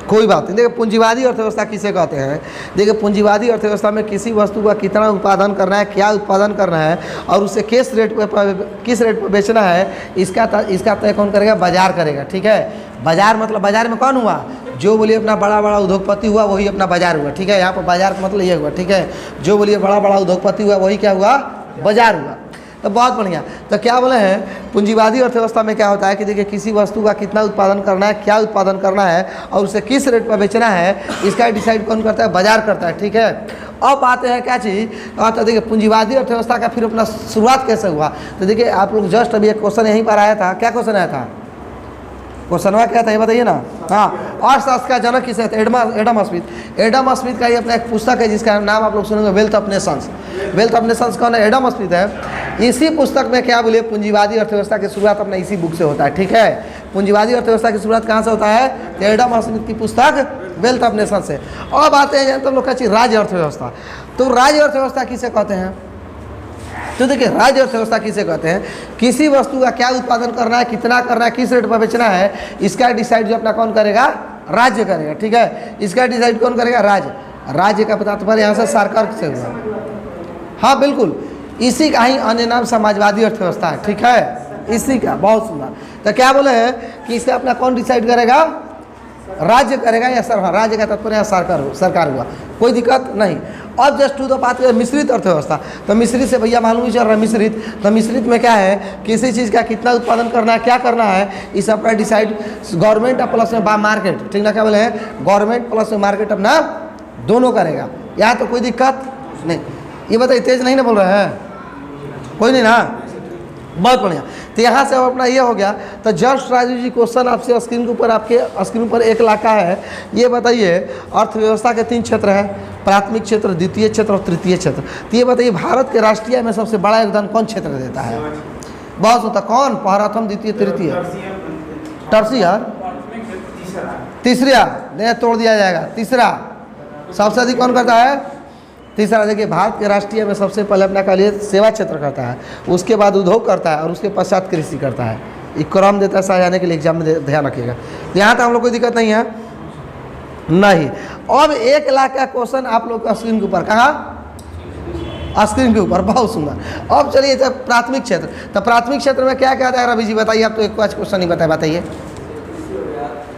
कोई बात नहीं। देखिए पूंजीवादी अर्थव्यवस्था किसे कहते हैं? देखिए पूंजीवादी अर्थव्यवस्था में किसी वस्तु का कितना उत्पादन करना है, क्या उत्पादन करना है और उसे किस रेट पर बेचना है, इसका तय कौन करेगा? बाजार करेगा, ठीक है। बाजार मतलब बाजार में कौन हुआ? जो बोलिए अपना बड़ा बड़ा उद्योगपति हुआ वही अपना बाजार हुआ, ठीक है। यहाँ पर बाजार का मतलब ये हुआ, ठीक है, जो बोलिए बड़ा बड़ा उद्योगपति हुआ वही क्या हुआ? बाजार हुआ। तो बहुत बढ़िया। तो क्या बोले हैं पूंजीवादी अर्थव्यवस्था में क्या होता है कि देखिए किसी वस्तु का कितना उत्पादन करना है, क्या उत्पादन करना है और उसे किस रेट पर बेचना है, इसका डिसाइड कौन करता है? बाजार करता है, ठीक है। अब आते हैं क्या चीज़, तो देखिए पूंजीवादी अर्थव्यवस्था का फिर अपना शुरुआत कैसे हुआ? तो देखिए आप लोग जस्ट अभी एक क्वेश्चन यहीं पर आया था, क्या क्वेश्चन आया था? क्वेश्चन क्या था ये बताइए ना। हाँ, अर्थशास्त्र का जनक किसे थे? Adam Smith. एडम स्मिथ का ये अपना एक पुस्तक है जिसका नाम आप लोग सुनेंगे wealth of Nations. Wealth of Nations कौन है? एडम स्मिथ है। इसी पुस्तक में क्या बोले, पूंजीवादी अर्थव्यवस्था की शुरुआत अपना इसी बुक से होता है, ठीक है। पूंजीवादी अर्थव्यवस्था की शुरुआत कहाँ से होता है? एडम स्मिथ की पुस्तक वेल्थ ऑफ नेशन से। अब आते हैं तो लोग कहते हैं राज्य अर्थव्यवस्था। तो राज्य अर्थव्यवस्था किसे कहते हैं? तो देखिए राज्य अर्थव्यवस्था किसे कहते हैं? किसी वस्तु का क्या उत्पादन करना है, कितना करना है, किस रेट पर बेचना है, इसका डिसाइड जो अपना कौन करेगा? राज्य करेगा, ठीक है। इसका डिसाइड कौन करेगा? राज्य। राज्य का तात्पर्य यहाँ से सरकार से हुआ। हाँ बिल्कुल, इसी का ही अन्य नाम समाजवादी अर्थव्यवस्था है, ठीक है, इसी का। बहुत सुंदर। तो क्या बोले हैं कि इसे अपना कौन डिसाइड करेगा? राज्य करेगा या सरकार? राज्य का तात्पर्य यहाँ सरकार हुआ, कोई दिक्कत नहीं। अब जस्ट टू द बात है मिश्रित अर्थव्यवस्था। तो मिश्रित से भैया मालूम ही चल रहा है मिश्रित। तो मिश्रित में क्या है, किसी चीज़ का कितना उत्पादन करना है, क्या करना है, इस अपना डिसाइड गवर्नमेंट प्लस में मार्केट, ठीक ना। क्या बोले हैं? गवर्नमेंट प्लस में मार्केट अपना दोनों करेगा। यहाँ तो कोई दिक्कत नहीं। ये बताइए तेज नहीं ना बोल रहे हैं? कोई नहीं ना, बहुत बढ़िया। तो यहाँ से अब अपना ये हो गया। तो जस्ट राजू जी क्वेश्चन आपसे स्क्रीन के ऊपर, आपके स्क्रीन पर 1 लाख का है। ये बताइए अर्थव्यवस्था के 3 क्षेत्र हैं, प्राथमिक क्षेत्र, द्वितीय क्षेत्र और तृतीय क्षेत्र। तो ये बताइए भारत के राष्ट्रीय आय में सबसे बड़ा योगदान कौन क्षेत्र देता है? बहुत होता कौन? प्रथम, द्वितीय, तृतीय, टर्सियर, तीसरा नहीं तोड़ दिया जाएगा। तीसरा सबसे अधिक कौन करता है? तीसरा। देखिए भारत के राष्ट्रीय में सबसे पहले अपना कह लिए सेवा क्षेत्र करता है, उसके बाद उद्योग करता है और उसके पश्चात कृषि करता है। ये क्रम देता है समझाने के लिए, एग्जाम में ध्यान रखिएगा। यहाँ तक हम लोग कोई दिक्कत नहीं है नहीं। अब 1 लाख का क्वेश्चन आप लोग का स्क्रीन के ऊपर, कहाँ? स्क्रीन के ऊपर। बहुत सुंदर। अब चलिए जब प्राथमिक क्षेत्र, तो प्राथमिक क्षेत्र में क्या क्या आता है रवि जी बताइए? आप तो एक क्वेश्चन ही बताइए।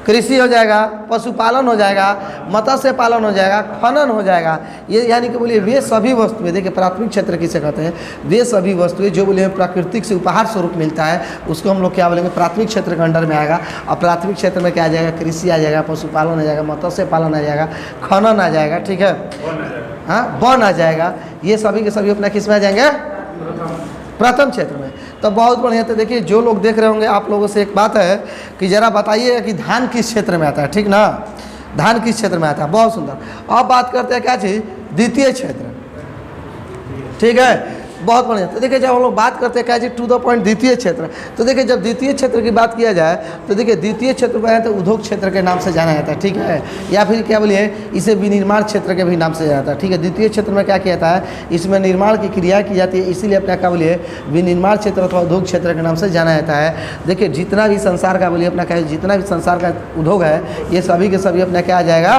कृषि हो जाएगा, पशुपालन हो जाएगा, मत्स्य पालन हो जाएगा, खनन हो जाएगा। ये यानी कि बोलिए वे सभी वस्तुएं, देखिए प्राथमिक क्षेत्र किसे कहते हैं? वे सभी वस्तुएं जो बोले प्राकृतिक से उपहार स्वरूप मिलता है, उसको हम लोग क्या बोलेंगे? प्राथमिक क्षेत्र के अंडर में आएगा। और प्राथमिक क्षेत्र में क्या आ जाएगा? कृषि आ जाएगा, पशुपालन आ जाएगा, मत्स्य पालन आ जाएगा, खनन आ जाएगा, ठीक है, हाँ, वन आ जाएगा। ये सभी के सभी अपना किस में आ जाएंगे? प्रथम क्षेत्र में। तो बहुत बढ़िया। तो देखिए जो लोग देख रहे होंगे, आप लोगों से एक बात है कि जरा बताइए कि धान किस क्षेत्र में आता है, ठीक ना? धान किस क्षेत्र में आता है? बहुत सुंदर। अब बात करते हैं क्या चीज़? द्वितीय क्षेत्र, ठीक है, बहुत बढ़िया। तो देखिए जब हम लोग बात करते हैं क्या चीज़? टू द पॉइंट द्वितीय क्षेत्र। तो देखिए जब द्वितीय क्षेत्र की बात किया जाए तो देखिए द्वितीय क्षेत्र को है तो उद्योग क्षेत्र के नाम से जाना जाता है, ठीक है, या फिर क्या बोलिए इसे विनिर्माण क्षेत्र के भी नाम से जाना जाता है, ठीक है। द्वितीय क्षेत्र में क्या किया जाता है? इसमें निर्माण की क्रिया की जाती है, इसीलिए अपना क्या बोलिए विनिर्माण क्षेत्र अथवा उद्योग क्षेत्र के नाम से जाना जाता है। देखिए जितना भी संसार का बोलिए अपना क्या, जितना भी संसार का उद्योग है, ये सभी के सभी अपना क्या आ जाएगा?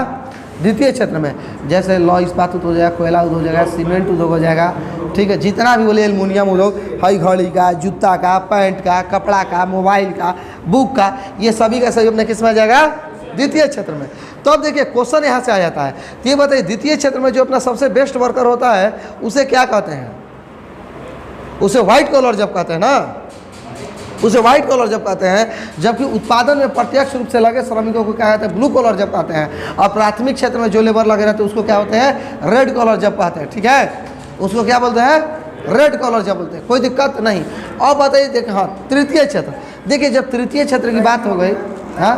द्वितीय क्षेत्र में। जैसे लौह इस्पात उद्योग हो जाएगा, कोयला उद्योग हो जाएगा, सीमेंट उद्योग हो जाएगा, ठीक है, जितना भी बोले एल्युमिनियम उद्योग, हई घड़ी का, जूता का, पैंट का, कपड़ा का, मोबाइल का, बुक का, ये सभी का सभी अपने किस में आ जाएगा? द्वितीय क्षेत्र में। तो अब देखिए क्वेश्चन यहाँ से आ जाता है। तो ये बताइए द्वितीय क्षेत्र में जो अपना सबसे बेस्ट वर्कर होता है उसे क्या कहते हैं? उसे व्हाइट कॉलर जॉब कहते हैं ना, उसे व्हाइट कॉलर जॉब कहते हैं। जबकि उत्पादन में प्रत्यक्ष रूप से लगे श्रमिकों को क्या कहते हैं? ब्लू कॉलर जॉब कहते हैं। और प्राथमिक क्षेत्र में जो लेबर लगे रहते हैं उसको क्या होते हैं? रेड कॉलर जॉब कहते हैं, ठीक है, उसको क्या बोलते हैं? रेड कॉलर जॉब बोलते हैं, कोई दिक्कत नहीं। अब बताइए देखिए, हाँ तृतीय क्षेत्र। देखिए जब तृतीय क्षेत्र की बात हो गई, हाँ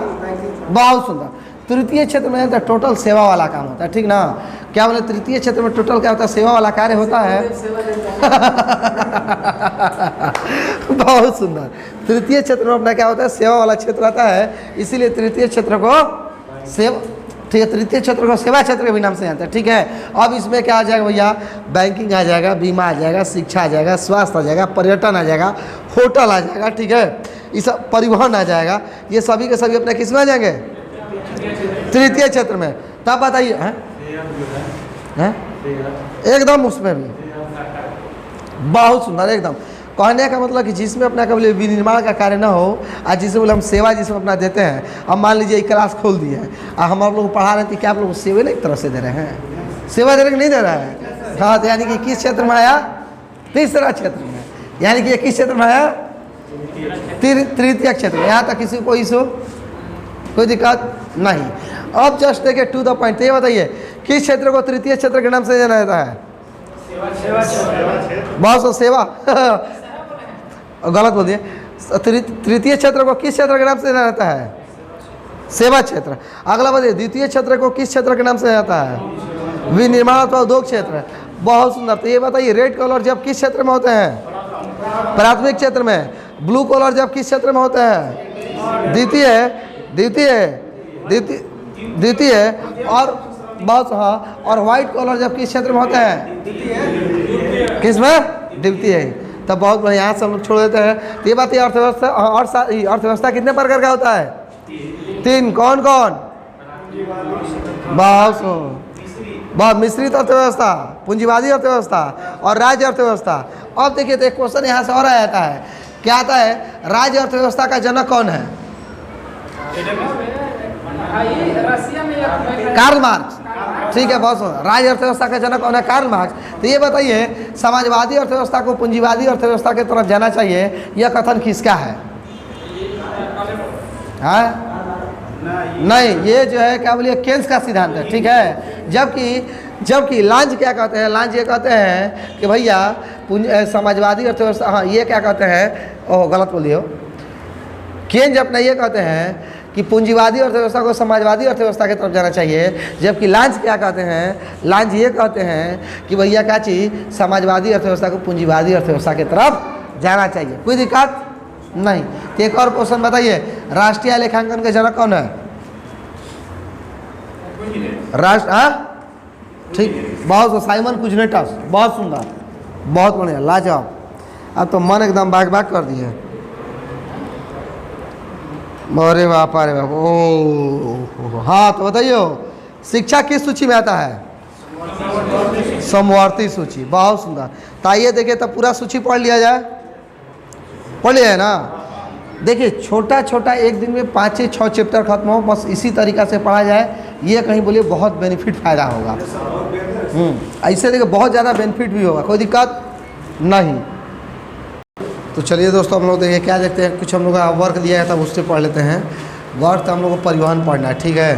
बहुत सुंदर। तृतीय क्षेत्र में तो टोटल सेवा वाला काम होता है, ठीक ना। क्या बोले तृतीय क्षेत्र में टोटल क्या होता है? सेवा वाला कार्य होता है। बहुत सुंदर। तृतीय क्षेत्र में अपना क्या होता है? सेवा वाला क्षेत्र आता है, इसीलिए तृतीय क्षेत्र को सेवा, ठीक है, तृतीय क्षेत्र को सेवा क्षेत्र के भी नाम से आता है, ठीक है। अब इसमें क्या आ जाएगा भैया? बैंकिंग आ जाएगा, बीमा आ जाएगा, शिक्षा आ जाएगा, स्वास्थ्य आ जाएगा, पर्यटन आ जाएगा, होटल आ जाएगा, ठीक है, ये सब परिवहन आ जाएगा। ये सभी के सभी अपने किस में आ जाएंगे? तृतीय क्षेत्र में। तब बताइए एकदम उसमें भी बहुत सुंदर एकदम। कहने का मतलब कि जिसमें अपना कभी विनिर्माण का कार्य ना हो और जिसमें बोले हम सेवा जिसमें अपना देते हैं। अब मान लीजिए एक क्लास खोल दिए हैं और हम आप लोग पढ़ा रहे थे, क्या आप लोग सेवा नहीं एक तरह से दे रहे हैं? सेवा दे रहे नहीं दे रहा है? हाँ, तो यानी कि किस क्षेत्र में आया? तीसरा क्षेत्र में। यानी कि किस क्षेत्र में आया? तृतीय क्षेत्र में। यहाँ तक किसी को इशू, कोई दिक्कत नहीं। अब जस्ट देखिए टू द पॉइंट। ये बताइए किस क्षेत्र को तृतीय क्षेत्र के नाम से जाना जाता है? बहुत सेवा गलत बोल दिए। तृतीय क्षेत्र को किस क्षेत्र के नाम से जाना जाता है? सेवा क्षेत्र। अगला बताइए द्वितीय क्षेत्र को किस क्षेत्र के नाम से जाता है? विनिर्माण अथवा उद्योग क्षेत्र। बहुत सुंदर। तो ये बताइए रेड कलर जब किस क्षेत्र में होते हैं? प्राथमिक क्षेत्र में। ब्लू कॉलर जब किस क्षेत्र में होता है? द्वितीय और बहुत हाँ, और व्हाइट कॉलर जब किस क्षेत्र में होता है? किस में? द्वितीय। तब बहुत बढ़िया, यहाँ से हम लोग छोड़ देते हैं। तो ये बात है अर्थव्यवस्था। और अर्थव्यवस्था कितने प्रकार का होता है? 3। कौन कौन? बहुत मिश्रित अर्थव्यवस्था, पूंजीवादी अर्थव्यवस्था और राज्य अर्थव्यवस्था। अब देखिए तो एक क्वेश्चन यहाँ से और आ जाता है, क्या आता है? राज्य अर्थव्यवस्था का जनक कौन है? Karl Marx. ठीक है बॉस, राज्य अर्थव्यवस्था का जनक कौन है? Karl Marx. तो ये बताइए, समाजवादी अर्थव्यवस्था को पूंजीवादी अर्थव्यवस्था की तरफ जाना चाहिए, यह कथन किसका है? हाँ? नहीं, ये जो है क्या बोलिए, केन्स का सिद्धांत है। ठीक है, जबकि लांज क्या कहते हैं? लांज ये कहते हैं कि भैया समाजवादी अर्थव्यवस्था, हाँ ये क्या कहते हैं? ओह गलत बोलिए। केन्स अपना ये कहते हैं कि पूंजीवादी अर्थव्यवस्था को समाजवादी अर्थव्यवस्था की तरफ जाना चाहिए, जबकि लांज क्या कहते हैं? लांज ये कहते हैं कि भैया क्या चीज़, समाजवादी अर्थव्यवस्था को पूंजीवादी अर्थव्यवस्था की तरफ जाना चाहिए। कोई दिक्कत नहीं। तो एक और क्वेश्चन बताइए, राष्ट्रीय लेखांकन के जनक कौन है? ठीक, बहुत साइमन कुजनेटस। बहुत सुंदर, बहुत बढ़िया, लाजवाब। अब तो मन एकदम बाग बाग कर दिए। अरे बाप, अरे बाप, ओ हाँ। तो बताइए, शिक्षा किस सूची में आता है? समवर्ती सूची। बहुत सुंदर। तो आइए देखिए, तब पूरा सूची पढ़ लिया जाए। पढ़ लिया है ना? देखिए छोटा छोटा एक दिन में 5 से 6 चैप्टर खत्म हो, बस इसी तरीक़ा से पढ़ा जाए, ये कहीं बोलिए बहुत बेनिफिट फ़ायदा होगा। ऐसे देखिए बहुत ज़्यादा बेनिफिट भी होगा, कोई दिक्कत नहीं। तो चलिए दोस्तों, हम लोग देखिए क्या देखते हैं, कुछ हम लोग का वर्क दिया है तब उससे पढ़ लेते हैं। वर्क तो हम लोग को परिवहन पढ़ना है। ठीक है,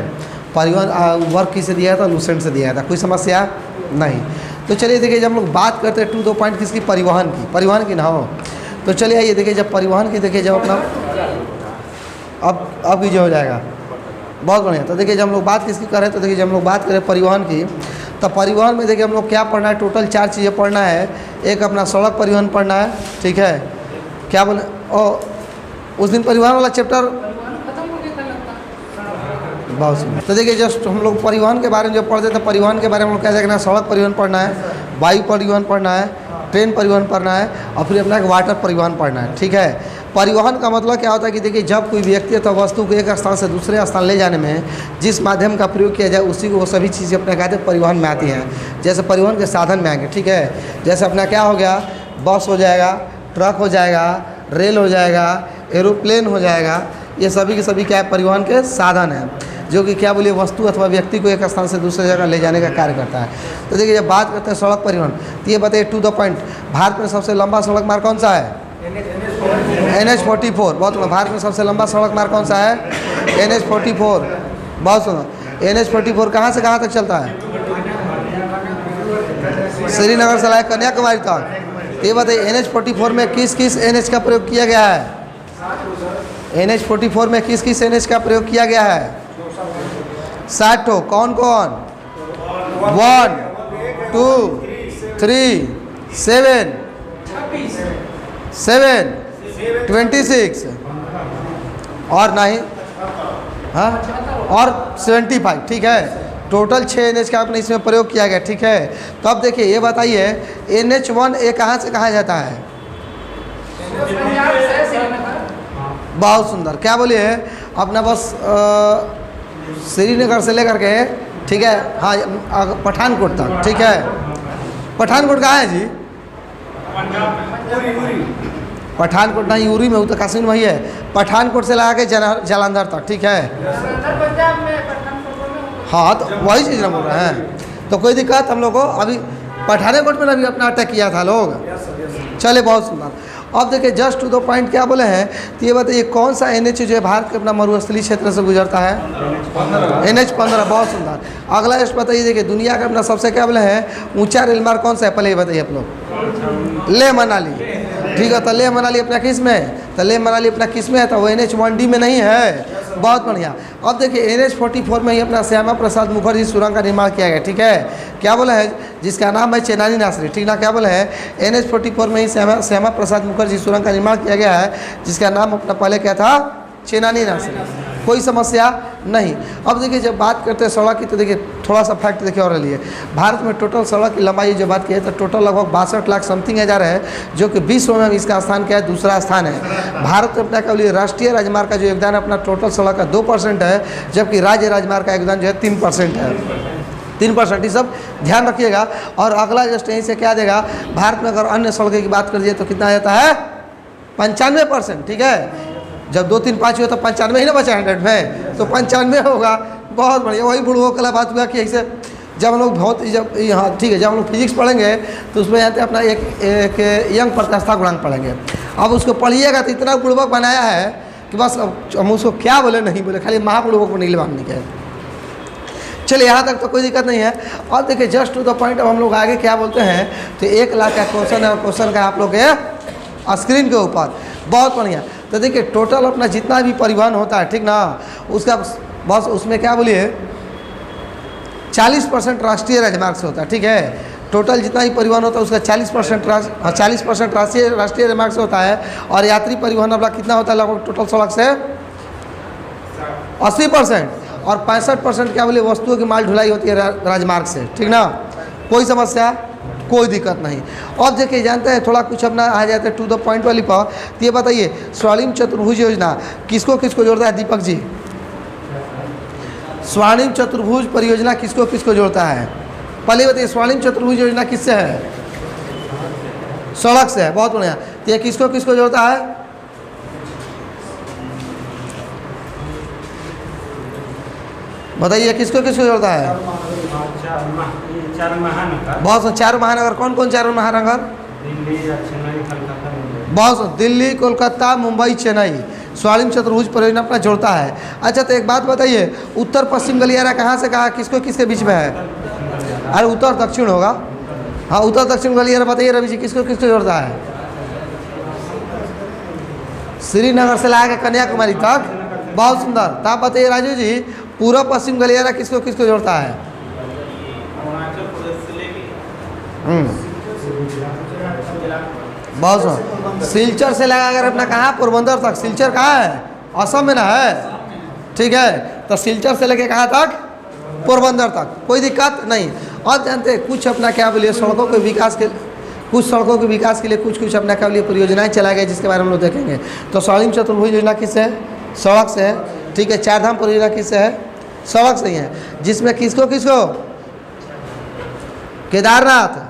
परिवहन वर्क किसे दिया था? लूसेंट से दिया था। कोई समस्या नहीं। तो चलिए देखिए, जब हम लोग बात करते हैं 2 पॉइंट किसकी? परिवहन की ना हो। तो चलिए आइए देखिए, जब परिवहन की देखिए, जब अपना अब ये जो हो जाएगा, बहुत बढ़िया। तो देखिए जब हम लोग बात किसकी करें, तो देखिए जब हम लोग बात करें परिवहन की, तो परिवहन में देखिए हम लोग क्या पढ़ना है? टोटल 4 चीज़ें पढ़ना है। एक अपना सड़क परिवहन पढ़ना है। ठीक है, क्या बोले, और उस दिन परिवहन वाला चैप्टर बहुत सुंदर। तो देखिए जस्ट हम लोग परिवहन के बारे में जो पढ़ते थे, परिवहन के बारे में हम लोग क्या देखना है? सड़क परिवहन पढ़ना है, वायु परिवहन पढ़ना है, ट्रेन परिवहन पढ़ना है, और फिर अपना वाटर परिवहन पढ़ना है। ठीक है, परिवहन का मतलब क्या होता है कि देखिए जब कोई व्यक्ति अथवा वस्तु को एक स्थान से दूसरे स्थान ले जाने में जिस माध्यम का प्रयोग किया जाए, उसी को वो सभी चीज़ें अपने कहते हैं परिवहन में आती हैं। जैसे परिवहन के साधन में आएंगे। ठीक है, जैसे अपना क्या हो गया? बस हो जाएगा, ट्रक हो जाएगा, रेल हो जाएगा, एरोप्लेन हो जाएगा। ये सभी के सभी क्या है? परिवहन के साधन हैं, जो कि क्या बोलिए वस्तु अथवा व्यक्ति को एक स्थान से दूसरे जगह ले जाने का कार्य करता है। तो देखिए जब बात करते हैं सड़क परिवहन, तो ये बताइए टू द पॉइंट, भारत में सबसे लंबा सड़क मार्ग कौन सा है? NH-44। बहुत सुना। भारत में सबसे लंबा सड़क मार्ग कौन सा है? NH-44। बहुत सुना। NH-44 कहाँ से कहाँ तक चलता है? श्रीनगर से लेकर कन्याकुमारी तक। ये बताइए NH-44 में किस किस NH का प्रयोग किया गया है? NH-44 में किस किस NH का प्रयोग किया गया है? 60। कौन कौन? 1, 2, 3, 7, 26 और नहीं, हाँ, और 75। ठीक है, टोटल 6 NH का आपने इसमें प्रयोग किया गया। ठीक है, तो अब देखिए ये बताइए NH-1A कहाँ से कहाँ जाता है? बहुत सुंदर। क्या बोलिए? अपना बस श्रीनगर से लेकर के, ठीक है, हाँ, पठानकोट तक। ठीक है, पठानकोट कहाँ है जी? पठानकोट नहीं, यूरी में, तो कश्मीर में ही है। पठानकोट से लगा के जालंधर तक। ठीक है, हाँ, तो वही चीज़ ना बोल रहे हैं। तो कोई दिक्कत हम लोग को अभी पठानकोट में अभी अपना अटैक किया था लोग। चले, बहुत सुंदर। अब देखिए जस्ट टू द पॉइंट क्या बोले हैं, तो ये बताइए कौन सा NH जो है भारत के अपना मरुस्थलीय क्षेत्र से गुजरता है? NH-15। बहुत सुंदर। अगला इस बताइए, देखिए दुनिया का अपना सबसे क्या बोले हैं ऊंचा रेल मार्ग कौन सा है? पहले ये बताइए आप लोग। लेह मनाली। ठीक है, तो लेह मनाली अपना किस में है? तो लेह मनाली अपना किस में है? तो वो NH-1D में नहीं है, बहुत बढ़िया। अब देखिए NH-44 में ही अपना श्यामा प्रसाद मुखर्जी सुरंग का निर्माण किया गया, ठीक है। क्या बोला है, जिसका नाम है चेनानी नासरी, ठीक ना। क्या बोला है, NH-44 में ही श्यामा प्रसाद मुखर्जी सुरंग का निर्माण किया गया है, जिसका नाम अपना पहले क्या था, चेनानी नासरी। कोई समस्या नहीं। अब देखिए जब बात करते हैं सड़क की, तो देखिए थोड़ा सा फैक्ट देखिए और लिए, भारत में टोटल सड़क की लंबाई जो बात की है तो टोटल लगभग 62 लाख समथिंग हज़ार है, जो कि विश्व में इसका स्थान क्या है, दूसरा स्थान है। भारत में अपना क्या बोलिए राष्ट्रीय राजमार्ग का जो योगदान है अपना टोटल सड़क का 2% है, जबकि राज्य राजमार्ग का योगदान जो है 3% है। 3%, ये सब ध्यान रखिएगा। और अगला जस्ट यहीं से क्या देगा, भारत में अगर अन्य सड़कों की बात करिए तो कितना आ जाता है, 95%, ठीक है। जब 2 3 5 हुआ तो 95 ही ना बचा 100 में, तो 95 होगा। बहुत बढ़िया। वही बुढ़ो कला बात हुआ कि ऐसे जब हम लोग बहुत जब हाँ ठीक है, जब हम लोग फिजिक्स पढ़ेंगे तो उसमें यहाँ पे अपना एक यंग प्रत्यास्था गुणांक पढ़ेंगे। अब उसको पढ़िएगा तो इतना बुड़बक बनाया है कि बस अब हम उसको क्या बोले नहीं बोले, खाली महाबुड़बक को नहीं मानने के। चलिए यहाँ तक तो कोई दिक्कत नहीं है। और देखिए जस्ट टू द पॉइंट, अब हम लोग आगे क्या बोलते हैं, तो 1 लाख का क्वेश्चन है और क्वेश्चन का आप लोग के स्क्रीन के ऊपर। बहुत बढ़िया। तो देखिए टोटल अपना जितना भी परिवहन होता है, ठीक ना, उसका बस उसमें क्या बोलिए 40% राष्ट्रीय राजमार्ग से होता है, ठीक है। टोटल जितना भी परिवहन होता है उसका 40% 40% राष्ट्रीय राजमार्ग से होता है। और यात्री परिवहन अपना कितना होता है, लगभग टोटल सड़क से 80%। और 65% क्या बोले वस्तुओं की माल ढुलाई होती है राजमार्ग से, ठीक ना। कोई समस्या, कोई दिक्कत नहीं। अब देखिए जानते हैं थोड़ा कुछ अपना आ जाते हैं टू द पॉइंट वाली पर। तो ये बताइए स्वर्णिम चतुर्भुज योजना किसको किसको जोड़ता है, दीपक जी। स्वर्णिम चतुर्भुज परियोजना किसको किसको जोड़ता है, पहले बताइए। स्वर्णिम चतुर्भुज योजना किससे है, सड़क से है। बहुत बढ़िया। तो ये किसको किसको जोड़ता है, बताइए किसको किसको जोड़ता है। बहुत 4 महानगर। कौन कौन 4 महानगर, बहुत दिल्ली, कोलकाता, मुंबई, चेन्नई। स्वर्णिम चतुर्भुज परियोजना अपना जोड़ता है। अच्छा तो एक बात बताइए, उत्तर पश्चिम गलियारा कहाँ से कहाँ किसको किसके बीच में है, अरे उत्तर दक्षिण होगा। हाँ उत्तर दक्षिण गलियारा बताइए रवि जी, किसको किसको जोड़ता है, श्रीनगर से लाके कन्याकुमारी तक। बहुत सुंदर। तो आप बताइए राजू जी, पूर्व पश्चिम गलियारा किसको किसको जोड़ता है, बहुत सिलचर से लगा अगर अपना कहाँ पोरबंदर तक, सिलचर कहाँ है, असम में ना है, ठीक है। तो सिलचर से लेके कहाँ तक, पोरबंदर तक, कोई दिक्कत नहीं। और जानते हैं कुछ अपना क्या बोलिए सड़कों के विकास के, कुछ सड़कों के विकास के लिए कुछ कुछ अपना क्या बोलिए परियोजनाएं चलाई गई, जिसके बारे में हम लोग देखेंगे। तो स्वर्णिम चतुर्भुज योजना किससे है, सड़क से है, ठीक है। 4 धाम परियोजना किससे है, सड़क से ही है, जिसमें किसको किसको, केदारनाथ,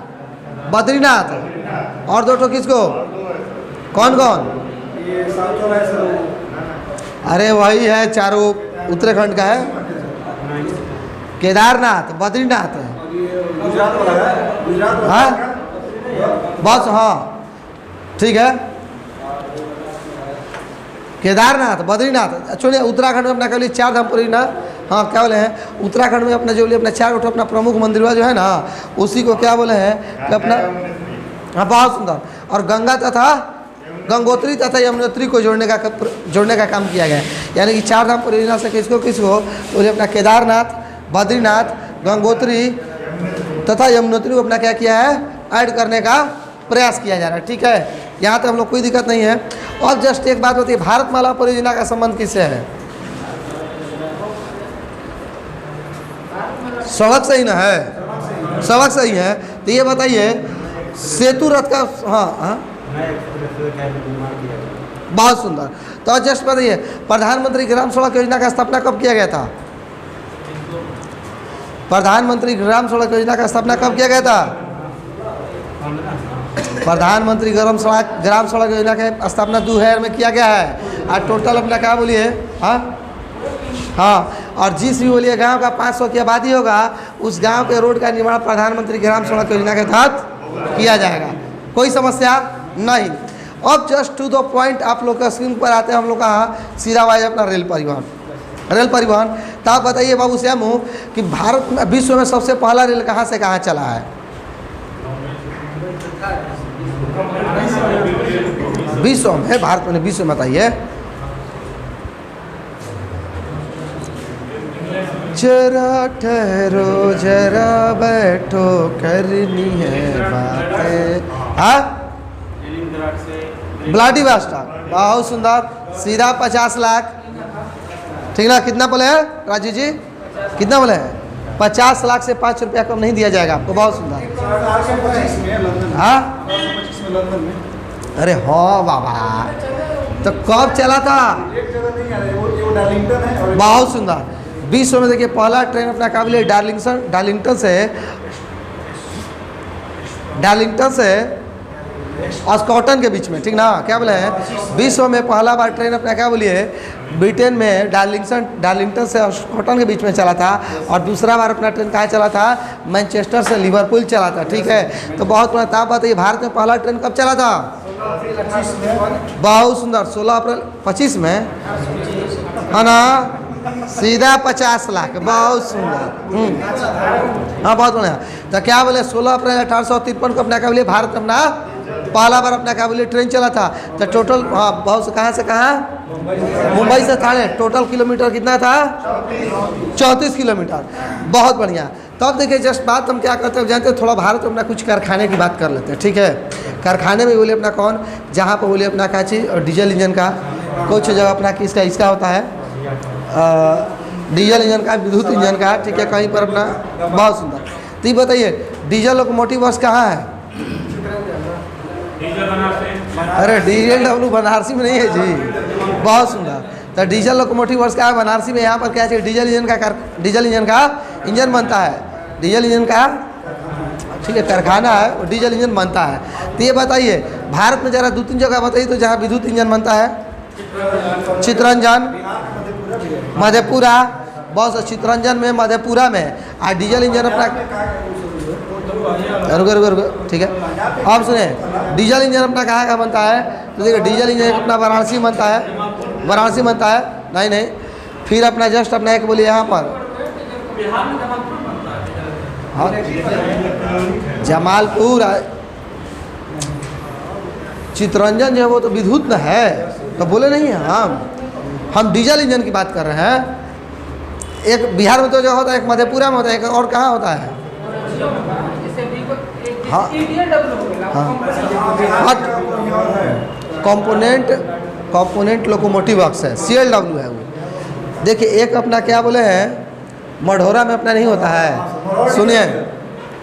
बद्रीनाथ और 2 किसको, कौन कौन, अरे वही है चारों, उत्तराखंड का है, केदारनाथ, बद्रीनाथ, हाँ बस, हाँ ठीक है। केदारनाथ, बद्रीनाथ, छोड़िए उत्तराखंड में अपना कह 4 धाम परियोजना। हाँ क्या बोले हैं, उत्तराखंड में अपना जो बोलिए अपना 4 अपना प्रमुख मंदिर जो है ना, उसी को क्या बोले हैं कि अपना, हाँ बहुत सुंदर। और गंगा तथा गंगोत्री तथा यमुनोत्री को जोड़ने का काम किया गया है। यानी कि 4 धाम परियोजना से किसको किसको, तो बोले अपना केदारनाथ, बद्रीनाथ, गंगोत्री तथा यमुनोत्री को अपना क्या किया है, ऐड करने का प्रयास किया जा रहा है, ठीक है। यहाँ तक हम लोग कोई दिक्कत नहीं है। और जस्ट एक बात होती है, भारतमाला परियोजना का संबंध किससे है, सड़क से ही ना है, सड़क से ही है। तो ये बताइए सेतु रथ का, हाँ बहुत सुंदर। तो जस्ट बताइए प्रधानमंत्री ग्राम सड़क योजना का स्थापना कब किया गया था, प्रधानमंत्री ग्राम सड़क योजना का स्थापना कब किया गया था, प्रधानमंत्री ग्राम सड़क योजना की स्थापना 2000 में किया गया है। और टोटल अपना क्या बोलिए, हाँ हाँ, और जिस भी बोलिए गांव का 500 की आबादी होगा, उस गांव के रोड का निर्माण प्रधानमंत्री ग्राम सड़क योजना के तहत किया जाएगा, कोई समस्या नहीं। अब जस्ट टू द पॉइंट आप लोग का स्क्रीन पर आते हैं हम लोग का सीधा वाइज अपना रेल परिवहन। तो आप बताइए बाबू श्यामू कि भारत में, विश्व में सबसे पहला रेल कहाँ से कहाँ चला है, विश्व में, भारत में, विश्व में बताइए। जरा ठहरो जरा बैठो करनी है बातें। हाँ ब्लाडी बास्टा, बहुत सुंदर, सीधा 50 लाख। ठीक ना, कितना बोले हैं राजू जी, कितना बोले हैं? 50 लाख से 5 रुपया कम नहीं दिया जाएगा आपको। बहुत सुंदर। हाँ अरे हाँ बाबा, तो कब चला था? बहुत सुंदर। विश्व में देखिए पहला ट्रेन अपना काबिल डार्लिंगटन से स्कॉटलैंड के बीच में। ठीक ना, क्या बोले हैं? विश्व में पहला बार ट्रेन अपना क्या बोलिए ब्रिटेन में डार्लिंगटन से स्कॉटलैंड के बीच में चला था। और दूसरा बार अपना ट्रेन कहाँ चला था? मैनचेस्टर से लिवरपूल चला था। ठीक है, तो बहुत ताब बात है। भारत में पहला ट्रेन कब चला था? बहुत सुंदर, 16 अप्रैल 25 में है ना, सीधा 50 लाख। बहुत सुंदर। हाँ बहुत बढ़िया। तो क्या बोले 16 अप्रैल 1853 को अपना क्या बोलिए भारत में अपना पहला बार अपना क्या बोलिए ट्रेन चला था। तो टोटल हाँ बहुत कहाँ से कहाँ? मुंबई से ठाणे। टोटल किलोमीटर कितना था? 34 किलोमीटर। बहुत बढ़िया। तब देखिए जस्ट बात हम क्या करते हैं जानते हैं, थोड़ा भारत में अपना कुछ कारखाने की बात कर लेते हैं। ठीक है, कारखाने में बोलिए अपना कौन, जहाँ पर बोलिए अपना क्या चीज़ और डीजल इंजन का कुछ जगह अपना किसका इसका होता है, डीजल इंजन का, विद्युत इंजन का। ठीक है, कहीं पर अपना बहुत सुंदर। तो ये बताइए डीजल लोकोमोटिव बस कहाँ है? अरे DLW बनारसी में नहीं है जी। बहुत सुंदर। तो डीजल लोकोमोटिव वर्ष का है बनारसी में। यहाँ पर क्या है डीजल इंजन का इंजन बनता है। डीजल इंजन का ठीक है कारखाना है, वो डीजल इंजन बनता है। तो ये बताइए भारत में जरा 2-3 जगह बताइए तो जहाँ विद्युत इंजन बनता है। चित्तरंजन, मधेपुरा। बहुत चित्तरंजन में, मधेपुरा में। और डीजल इंजन अपना रुको ठीक है। अब सुने डीजल इंजन अपना कहाँ बनता है? तो देखिए डीजल इंजन अपना वाराणसी बनता है। वाराणसी बनता है? नहीं। फिर अपना जस्ट अपना एक बोलिए यहाँ पर हाँ जमालपुर। चित्तरंजन जो है वो तो विद्युत में है, तो बोले नहीं है। हम डीजल इंजन की बात कर रहे हैं। एक बिहार में तो जो होता है, एक मधेपुरा में होता है, एक और कहाँ होता है? हाँ कंपोनेंट लोकोमोटिव वर्क्स है, CLW है वो। देखिए एक अपना क्या बोले हैं मढ़ौरा में अपना नहीं होता है। सुनिए,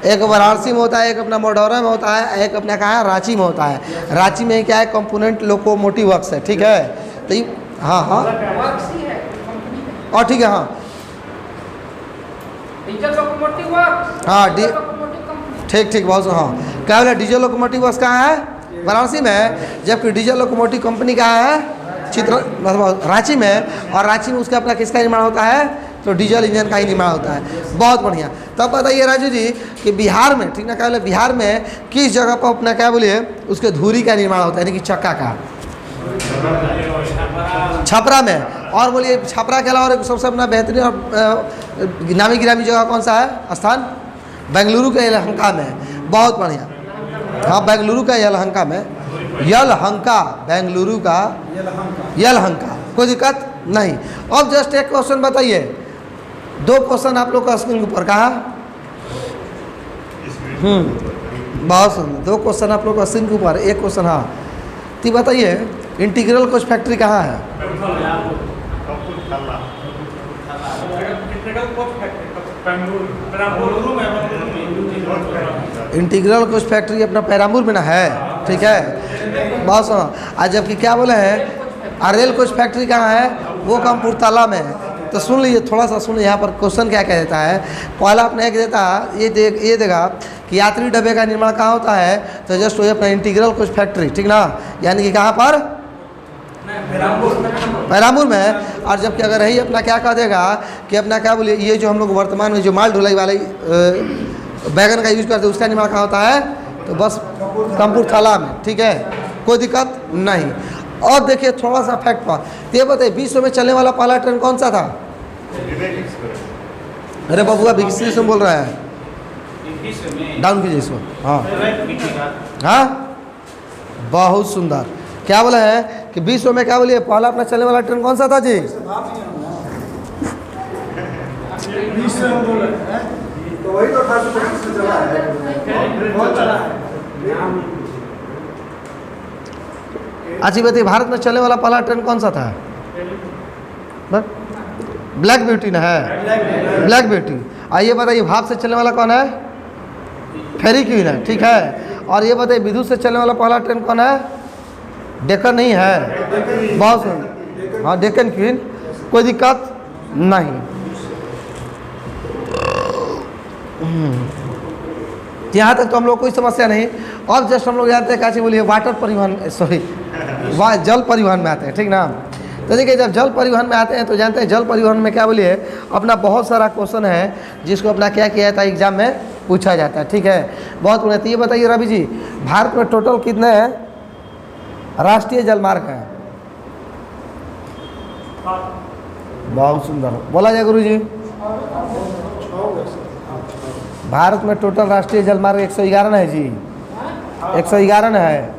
एक वाराणसी में होता है, एक अपना मढ़ौरा में होता है, एक अपना कहाँ है रांची में होता है। रांची में क्या है कंपोनेंट लोकोमोटिव वर्क्स है। ठीक है, तो हाँ और ठीक है हाँ ठीक बहुत हाँ। क्या बोला डीजल लोकोमोटिव वर्क्स कहाँ है? वाराणसी में है। जबकि डीजल लोकोमोटिव कंपनी कहाँ है? रांची में। और रांची में उसका अपना किसका निर्माण होता है? तो डीजल इंजन का ही निर्माण होता है। बहुत बढ़िया। तब बताइए राजू जी कि बिहार में ठीक ना क्या बोले बिहार में किस जगह पर अपना क्या बोलिए उसके धुरी का निर्माण होता है, यानी कि चक्का का? छपरा में। और बोलिए छपरा के अलावा सबसे अपना बेहतरीन और नामी गिरामी जगह कौन सा है स्थान? बेंगलुरु के यलहंका में। बहुत बढ़िया। हाँ बेंगलुरु का यलहंका में। यलहंका, बेंगलुरु का यलहंका, कोई दिक्कत नहीं। अब जस्ट एक क्वेश्चन बताइए, 2 क्वेश्चन आप लोग का स्क्रीन के ऊपर कहा बहुत सुंदर। 2 क्वेश्चन आप लोग का स्क्रीन के ऊपर, एक क्वेश्चन हाँ। तो बताइए इंटीग्रल कोच फैक्ट्री कहाँ है? इंटीग्रल कोच फैक्ट्री अपना पेराम्बूर में ना है। ठीक है, बहुत सुनो। आज जबकि क्या बोले हैं रेल कोच फैक्ट्री कहाँ है? वो कमपुरताला में है। तो सुन लीजिए, थोड़ा सा सुन, यहाँ पर क्वेश्चन क्या कह देता है। पहला अपना एक देता ये देगा कि यात्री डब्बे का निर्माण कहाँ होता है? तो जस्ट वही अपना इंटीग्रल कोच फैक्ट्री। ठीक ना, यानी कि कहाँ पर? पेराम्बूर में है। और जबकि अगर यही अपना क्या कह देगा कि अपना क्या बोलिए ये जो हम लोग वर्तमान में जो माल ढुलाई वाले बैगन का यूज करते हैं उसका निर्माण कहाँ होता है? तो बस कमपुरथला में। ठीक है, कोई दिक्कत नहीं। और देखिए थोड़ा सा फैक्ट पर ये बताइए विश्व में चलने वाला पहला ट्रेन कौन सा था? अरे बबुआ विकसित में बोल रहा है, डाउन कीजिए इसको। हाँ बहुत सुंदर। क्या बोला है कि विश्व में क्या बोलिए पहला अपना चलने वाला ट्रेन कौन सा था जी? तो वही तो 1825 से चला है, बहुत चला है। अच्छी बात है, भारत में चलने वाला पहला ट्रेन कौन सा था? ब्लैक ब्यूटी ना है, ब्लैक ब्यूटी। आइए बताइए भाप से चलने वाला कौन है? फेरी क्वीन है, ठीक है। और ये बताइए विद्युत से चलने वाला पहला ट्रेन कौन है? डेक्कन नहीं है, बहुत सुंदर, हाँ डेक्कन क्वीन, कोई दिक्कत नहीं। यहाँ तक तो हम लोग कोई समस्या नहीं। अब जस्ट हम लोग जानते हैं क्या बोलिए, वाटर परिवहन, सॉरी जल परिवहन में आते हैं, ठीक ना। तो देखिए जब जल परिवहन में आते हैं तो जानते हैं जल परिवहन में क्या बोलिए, अपना बहुत सारा क्वेश्चन है जिसको अपना क्या किया जाता है, एग्जाम में पूछा जाता है, ठीक है। बहुत बढ़िया। तो ये बताइए रवि जी, भारत में टोटल कितने राष्ट्रीय जलमार्ग हैं? बहुत सुंदर, बोला जाए गुरु जी। भारत में टोटल राष्ट्रीय जलमार्ग 111 है जी, 111 है।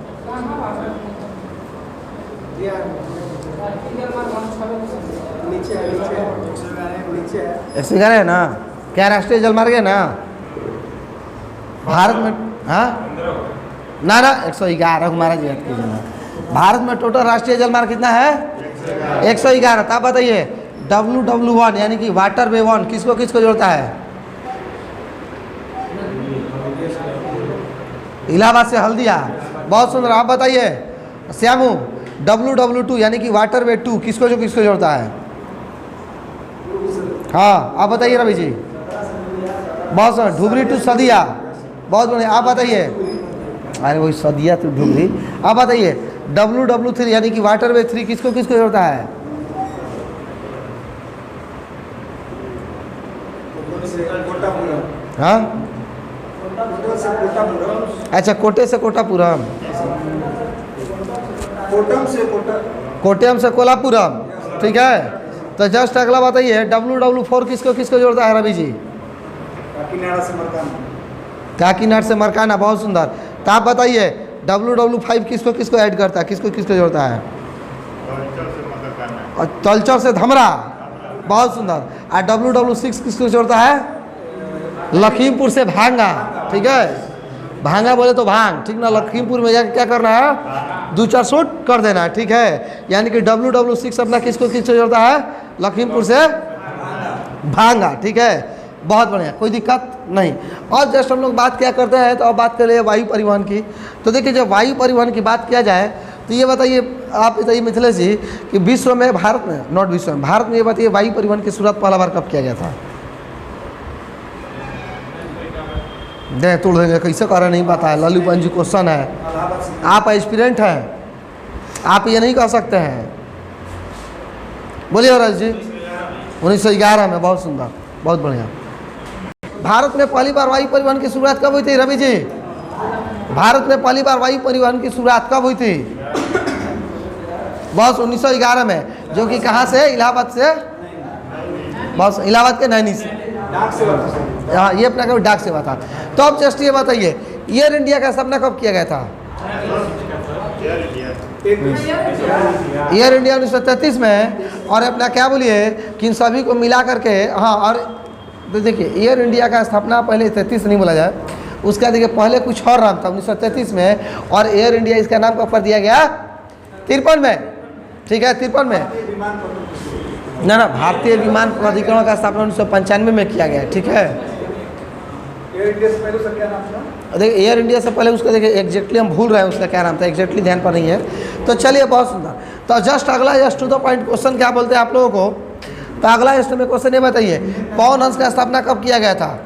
111 है ना, क्या राष्ट्रीय जलमार्ग है ना भारत में? हाँ ना 111 हमारा जी, भारत में टोटल राष्ट्रीय जलमार्ग कितना है? 111। तब बताइए WW1 यानी कि वाटर वे 1 किसको किसको जोड़ता है? इलाहाबाद से हल्दिया, बहुत सुंदर। आप बताइए श्यामू, WW2 यानी कि वाटर वे 2 किसको जो किसको जोड़ता है? हाँ आप बताइए रवि जी। बहुत सुंदर। धुबरी टू सदिया, बहुत बढ़िया। आप बताइए, अरे वही सदिया टू धुबरी। आप बताइए WW3 यानी कि वाटर वे 3 किसको किसको जोड़ता है? हाँ अच्छा, कोटे से कोटापुरम, कोट्टयम से कोल्हापुरम, ठीक है। तो जस्ट अगला बताइए WW4 किसको किसको जोड़ता है रवि जी? काकीनाड से मरकाना, बहुत सुंदर। तो आप बताइए WW5 किसको किसको ऐड करता है, किसको किसको जोड़ता है? और तलचर से धमरा, बहुत सुंदर। और WW6 किसको जोड़ता है? लखीमपुर से भांगा, ठीक है। भांगा बोले तो भांग, ठीक ना। लखीमपुर में जाकर क्या करना है? 2-4 शूट कर देना है, ठीक है। यानी कि WW6 अपना किसको किसको जोड़ता है? लखीमपुर से भांगा, ठीक है। बहुत बढ़िया, कोई दिक्कत नहीं। और जस्ट हम लोग बात क्या करते हैं, तो अब बात करें वायु परिवहन की। तो देखिए जब वायु परिवहन की बात किया जाए तो ये बताइए, आप बताइए मिथिलेश जी कि विश्व में, भारत में, नॉट विश्व में, भारत में ये बताइए वायु परिवहन की शुरुआत पहला बार कब किया गया था? दे तोड़ देंगे, कैसे करा नहीं पता है। लल्लूपन जी क्वेश्चन है, आप एस्पिरेंट हैं, आप ये नहीं कह सकते हैं। बोलिए राज जी। 1911 में, बहुत सुंदर, बहुत बढ़िया। भारत में पहली बार वायु परिवहन की शुरुआत कब हुई थी रवि जी? भारत में पहली बार वायु परिवहन की शुरुआत कब हुई थी? बस 1911 में, जो कि कहाँ से? इलाहाबाद से, बस इलाहाबाद के नैनी से। हाँ ये अपना कभी डाक सेवा था। तो अब जस्ट ये बताइए एयर इंडिया का स्थापना कब किया गया था? एयर इंडिया 1933 में। और अपना क्या बोलिए कि इन सभी को मिला करके, हाँ। और तो देखिए एयर इंडिया का स्थापना पहले 33 नहीं बोला जाए, उसका देखिए पहले कुछ और नाम था 1933 में। और एयर इंडिया इसका नाम कब कर दिया गया? 53 में, ठीक है। 53 में ना भारतीय विमान प्राधिकरण का स्थापना 1995 में किया गया, ठीक है। एयर इंडिया से पहले उसका क्या नाम था? देखिए एयर इंडिया से पहले उसका देखिए एग्जैक्टली हम भूल रहे हैं उसका क्या नाम था, एग्जैक्टली ध्यान पर नहीं है। तो चलिए बहुत सुंदर। तो जस्ट अगला just to the point question क्या बोलते हैं आप लोगों को? तो अगला इस में क्वेश्चन ये बताइए पवन हंस का स्थापना कब किया गया था?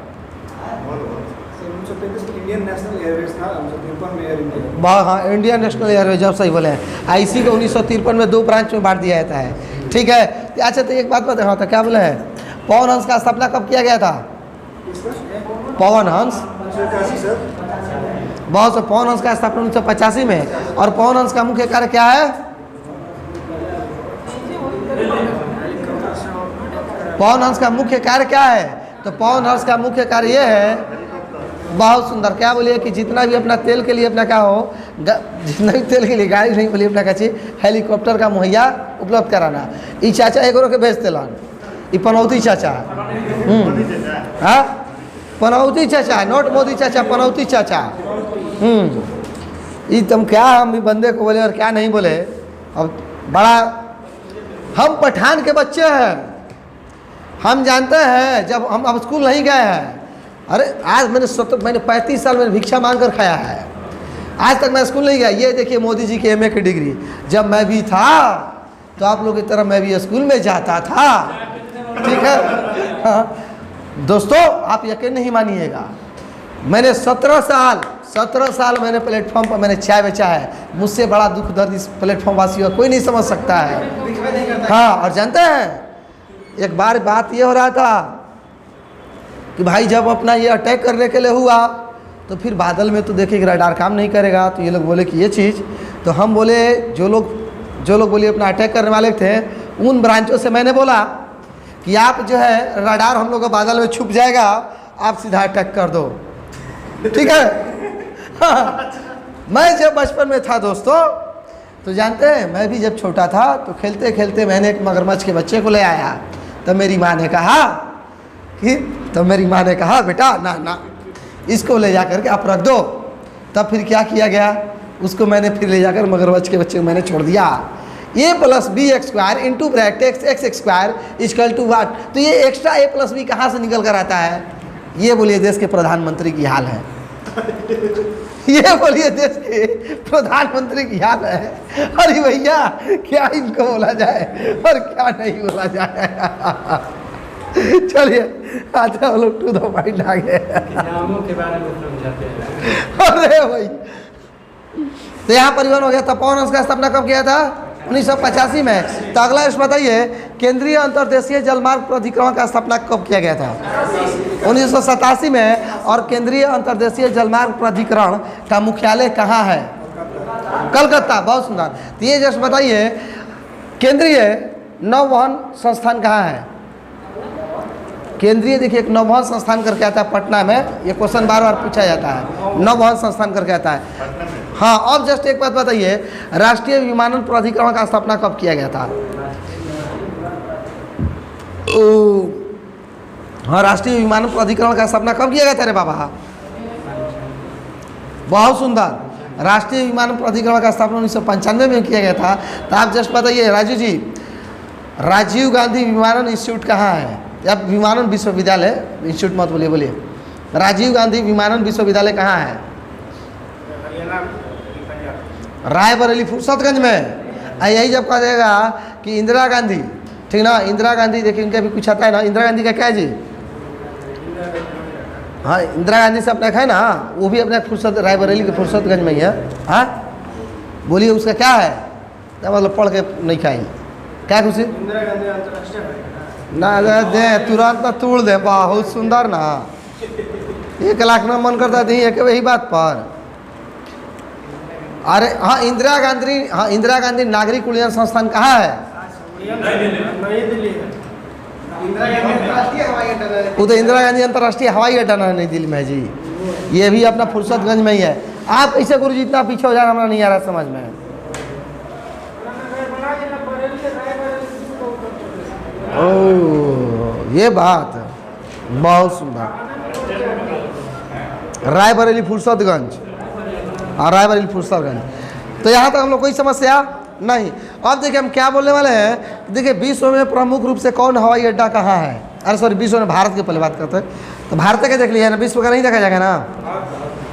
इंडियन नेशनल एयरवेज था 1953 में एयर इंडिया। हाँ इंडियन नेशनल एयरवेज, जब सही बोले हैं। IC को 1953 में 2 ब्रांच में बांट दिया जाता है, ठीक है। अच्छा तो एक बात बताए, हाँ तो क्या बोले हैं, पवन हंस का स्थापना कब किया गया था? पवन हंस बहुत से पवन हंस का स्थापना 1985 में। और पवन हंस का मुख्य कार्य क्या है? पवन हंस का मुख्य कार्य क्या है? तो पवन हंस का मुख्य कार्य ये है, बहुत सुंदर, क्या बोलिए कि जितना भी अपना तेल के लिए अपना क्या हो, जितना भी तेल के लिए गाड़ी नहीं बोलिए अपना क्या चीज, हेलीकॉप्टर का मुहैया उपलब्ध कराना। ई चाचा एक के भेज दिलन, ये पनौती चाचा। हाँ, पनौती चाचा, नॉट मोदी चाचा, पनौती चाचा। ये तुम क्या हम भी बंदे को बोले और क्या नहीं बोले। अब बड़ा, हम पठान के बच्चे हैं, हम जानते हैं जब हम अब स्कूल नहीं गए हैं। अरे आज मैंने 35 साल मैंने भिक्षा मांग कर खाया है, आज तक मैं स्कूल नहीं गया। ये देखिए मोदी जी की एमए की डिग्री, जब मैं भी था तो आप लोगों की तरह मैं भी स्कूल में जाता था, ठीक है। हाँ। दोस्तों आप यकीन नहीं मानिएगा, मैंने 17 साल मैंने प्लेटफॉर्म पर मैंने चाय बेचा है। मुझसे बड़ा दुख दर्द इस प्लेटफॉर्म वासियों का कोई नहीं समझ सकता है। हाँ, और जानते हैं एक बार बात ये हो रहा था कि भाई जब अपना ये अटैक करने के लिए हुआ तो फिर बादल में तो देखिए रडार काम नहीं करेगा, तो ये लोग बोले कि ये चीज़, तो हम बोले जो लोग बोले अपना अटैक करने वाले थे उन ब्रांचों से मैंने बोला कि आप जो है रडार हम लोग का बादल में छुप जाएगा, आप सीधा अटैक कर दो, ठीक है। हाँ, मैं जब बचपन में था दोस्तों तो जानते हैं, मैं भी जब छोटा था तो खेलते खेलते मैंने एक मगरमच्छ के बच्चे को ले आया। तब मेरी माँ ने कहा बेटा ना इसको ले जा करके आप रख दो। तब फिर क्या किया गया, उसको मैंने फिर ले जाकर मगरमच्छ के बच्चे को मैंने छोड़ दिया। a+b² into bracket x² equal to what. तो ये एक्स्ट्रा a+b कहाँ से निकल कर आता है? ये बोलिए देश के प्रधानमंत्री की हाल है। ये बोलिए देश के प्रधानमंत्री की हाल है। अरे भैया क्या इनको बोला जाए और क्या नहीं बोला जाए। चलिए अच्छा हम लोग टू द पॉइंट आ गए। नामों के बारे में समझाते हैं। अरे भाई, तो यहाँ परिवहन हो गया। तपोवन का स्थापना कब किया था? 1985 में। तो अगला इस बताइए, केंद्रीय अंतर्देशीय जलमार्ग प्राधिकरण का स्थापना कब किया गया था? 1987 में। और केंद्रीय अंतर्देशीय जलमार्ग प्राधिकरण का मुख्यालय कहाँ है? कलकत्ता। बहुत सुंदर। तो ये जस्ट बताइए, केंद्रीय नौवहन संस्थान कहाँ है? केंद्रीय देखिए एक नौवहन संस्थान करके आता है पटना में। ये क्वेश्चन बार बार पूछा जाता है, नौवहन संस्थान करके आता है। हाँ, अब जस्ट एक बात बताइए, राष्ट्रीय विमानन प्राधिकरण का स्थापना कब किया गया था? हाँ, राष्ट्रीय विमानन प्राधिकरण का स्थापना कब किया गया था रे बाबा? बहुत सुंदर। राष्ट्रीय विमानन प्राधिकरण का स्थापना 1995 में किया गया था। तो आप जस्ट बताइए राजू जी, राजीव गांधी विमानन इंस्टीट्यूट कहाँ है? या विमानन विश्वविद्यालय, इंस्टीट्यूट मत बोलिए, राजीव गांधी विमानन विश्वविद्यालय कहाँ है? रायबरेली फुर्सतगंज में। यही जब कहा जाएगा कि इंदिरा गांधी, ठीक ना, इंदिरा गांधी देखिए इनका भी कुछ आता है ना। इंदिरा गांधी का क्या है जी? हाँ, इंदिरा गांधी से अपना है ना, वो भी अपने रायबरेली के फुर्सतगंज में ही है। हाँ बोलिए उसका क्या है? मतलब पढ़ के नहीं खाई क्या खुशी? इंदिरा गांधी अंतर्राष्ट्रीय ना दे तुरंत ना तोड़ दे। बहुत सुंदर ना, 1 लाख ना मन करता थी एक वही बात पर। अरे हाँ, इंदिरा गांधी नागरिक उड्डयन संस्थान कहाँ है? नई दिल्ली है। इंदिरा गांधी अंतर्राष्ट्रीय हवाई अड्डा। वो तो इंदिरा गांधी अंतर्राष्ट्रीय हवाई अड्डा ना नई दिल्ली में जी, ये भी अपना फुर्सतगंज में ही है। आप कैसे गुरु जी इतना पीछे हो जाना, हमारा नहीं आ रहा समझ में। ओह ये बात, बहुत सुंदर। रायबरेली फुर्सतगंज, हाँ रायबरेली फुर्सतगंज। तो यहाँ तक हम लोग कोई समस्या नहीं। अब देखिए हम क्या बोलने वाले हैं। देखिए विश्व में प्रमुख रूप से कौन हवाई अड्डा कहाँ है? अरे सॉरी, विश्व में भारत की पहले बात करते हैं। तो भारत का देख लिया ना, विश्व का नहीं देखा जाएगा ना।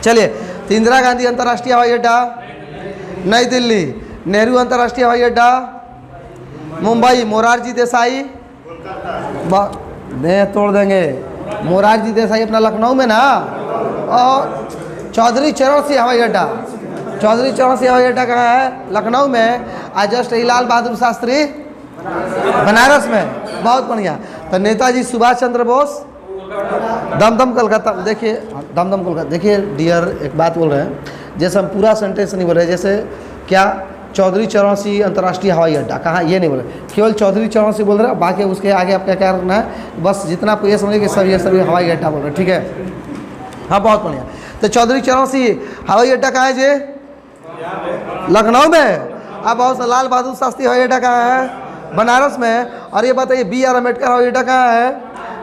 चलिए, तो इंदिरा गांधी अंतर्राष्ट्रीय हवाई अड्डा नई दिल्ली, नेहरू अंतर्राष्ट्रीय हवाई अड्डा मुंबई, मोरारजी देसाई दे तोड़ देंगे। मोरारजी देसाई अपना लखनऊ में ना, और चौधरी चरण सिंह हवाई अड्डा, चौधरी चरण सिंह हवाई अड्डा कहाँ है? लखनऊ में। आज जस्ट लाल बहादुर शास्त्री बनारस में। बहुत बढ़िया। तो नेताजी सुभाष चंद्र बोस दमदम कलकत्ता। देखिए दमदम कोलकाता। देखिए डियर एक बात बोल रहे हैं, जैसे हम पूरा सेंटेंस नहीं बोल रहे, जैसे क्या चौधरी चरण सिंह अंतर्राष्ट्रीय हवाई अड्डा कहाँ, ये नहीं बोल रहे, केवल चौधरी चरण सिंह बोल रहे हैं। बाकी उसके आगे आपका क्या रखना है, बस जितना आपको ये समझिए कि सभी हवाई अड्डा बोल रहे हैं, ठीक है। हाँ बहुत बढ़िया। तो चौधरी चरण सिंह हवाई अड्डा कहाँ है जी? लखनऊ में। अब बहुत लाल बहादुर शास्त्री हवाई अड्डा कहाँ है? बनारस में। और ये बताइए BR अम्बेडकर हवाई अड्डा कहाँ है?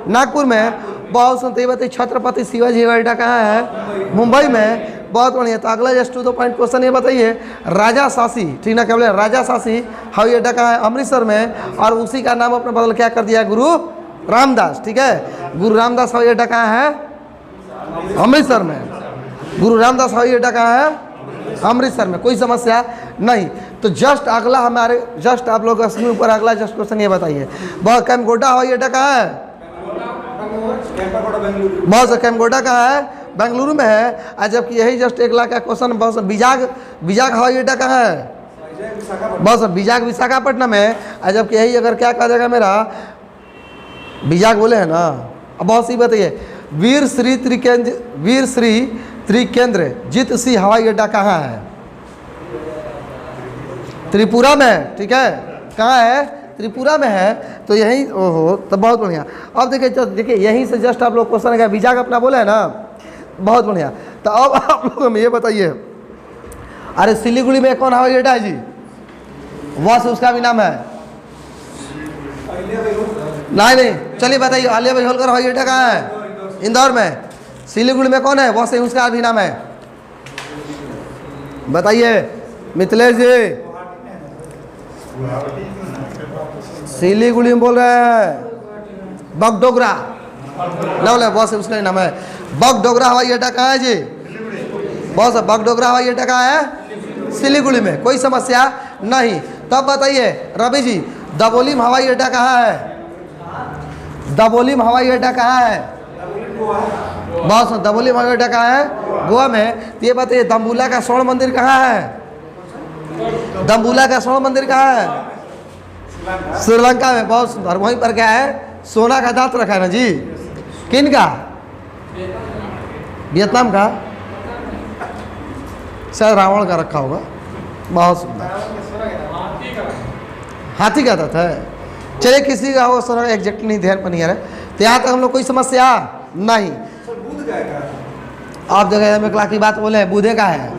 नागपुर में। बहुत सुनते ही बताइए छत्रपति शिवाजी हवाई अड्डा कहाँ है? मुंबई में। बहुत बढ़िया। तो अगला just to the point question ये बताइए, राजा शासी, ठीक ना, क्या बोले, राजा शासी हवाई अड्डा कहाँ है? अमृतसर में। और उसी का नाम अपने बदल क्या कर दिया है? गुरु रामदास, ठीक है। गुरु रामदास हवाई अड्डा कहाँ है? अमृतसर में। गुरु रामदास हवाई अड्डा कहाँ है? अमृतसर में। कोई समस्या नहीं। तो जस्ट अगला हमारे जस्ट आप लोग स्क्रीन ऊपर अगला जस्ट क्वेश्चन ये बताइए, बहुत कैमकोटा हवाई अड्डा कहाँ है? बहुत कैमकोटा कहाँ है? बेंगलुरु में है। और जबकि यही जस्ट 1 लाख का क्वेश्चन बहुत विजाग हवाई अड्डा कहाँ है? बहुत विजाग विशाखापट्टनम है। और जबकि यही अगर क्या कहा जाएगा मेरा, विजाग बोले हैं ना। अब बहुत सी बताइए, वीर श्री त्रिकेंद्रजीत सिंह हवाई अड्डा कहाँ है? त्रिपुरा में, ठीक है। कहाँ है? त्रिपुरा में है। तो यही, ओहो, तो बहुत बढ़िया। अब देखिए यहीं से जस्ट आप लोग क्वेश्चन है, विजाग अपना बोले है ना, बहुत बढ़िया। तो अब आप लोग हमें ये बताइए, अरे सिलीगुड़ी में कौन हवाई अड्डा है जी? वह उसका भी नाम है? नहीं, चलिए बताइए, आलिया भाई होलकर हवाई अड्डा कहाँ है? इंदौर में। सिलीगुड़ी में कौन है? वह से उसका भी नाम है, बताइए मिथिलेश जी। सिलीगुड़ी में बोल रहे हैं बगडोगरा, ना बोले, बहुत से उसका नाम है बगडोगरा हवाई अड्डा कहाँ है जी? बहुत सा बगडोगरा हवाई अड्डा कहाँ है? सिलीगुड़ी में। कोई समस्या नहीं। तब बताइए रवि जी, दबोलिम हवाई अड्डा कहाँ है? दबोलिम हवाई अड्डा कहाँ है? बहुत सा दबोलिम हवाई अड्डा कहाँ है? गोवा में। तो ये बताइए दम्बुला का स्वर्ण मंदिर कहाँ है? दम्बुला का स्वर्ण मंदिर कहाँ है? श्रीलंका में। बहुत सुंदर। वहीं पर क्या है? सोना का दांत रखा है ना जी। किन का? वियतनाम का, शायद रावण का रखा होगा। बहुत सुंदर। हाथी का दांत है। चलिए किसी का हो सोना एग्जैक्ट नहीं ध्यान पर नहीं आ रहा है। तो यहाँ तक हम लोग कोई समस्या नहीं। आप जगह में 1 लाख की बात बोले हैं, बूढ़े का है।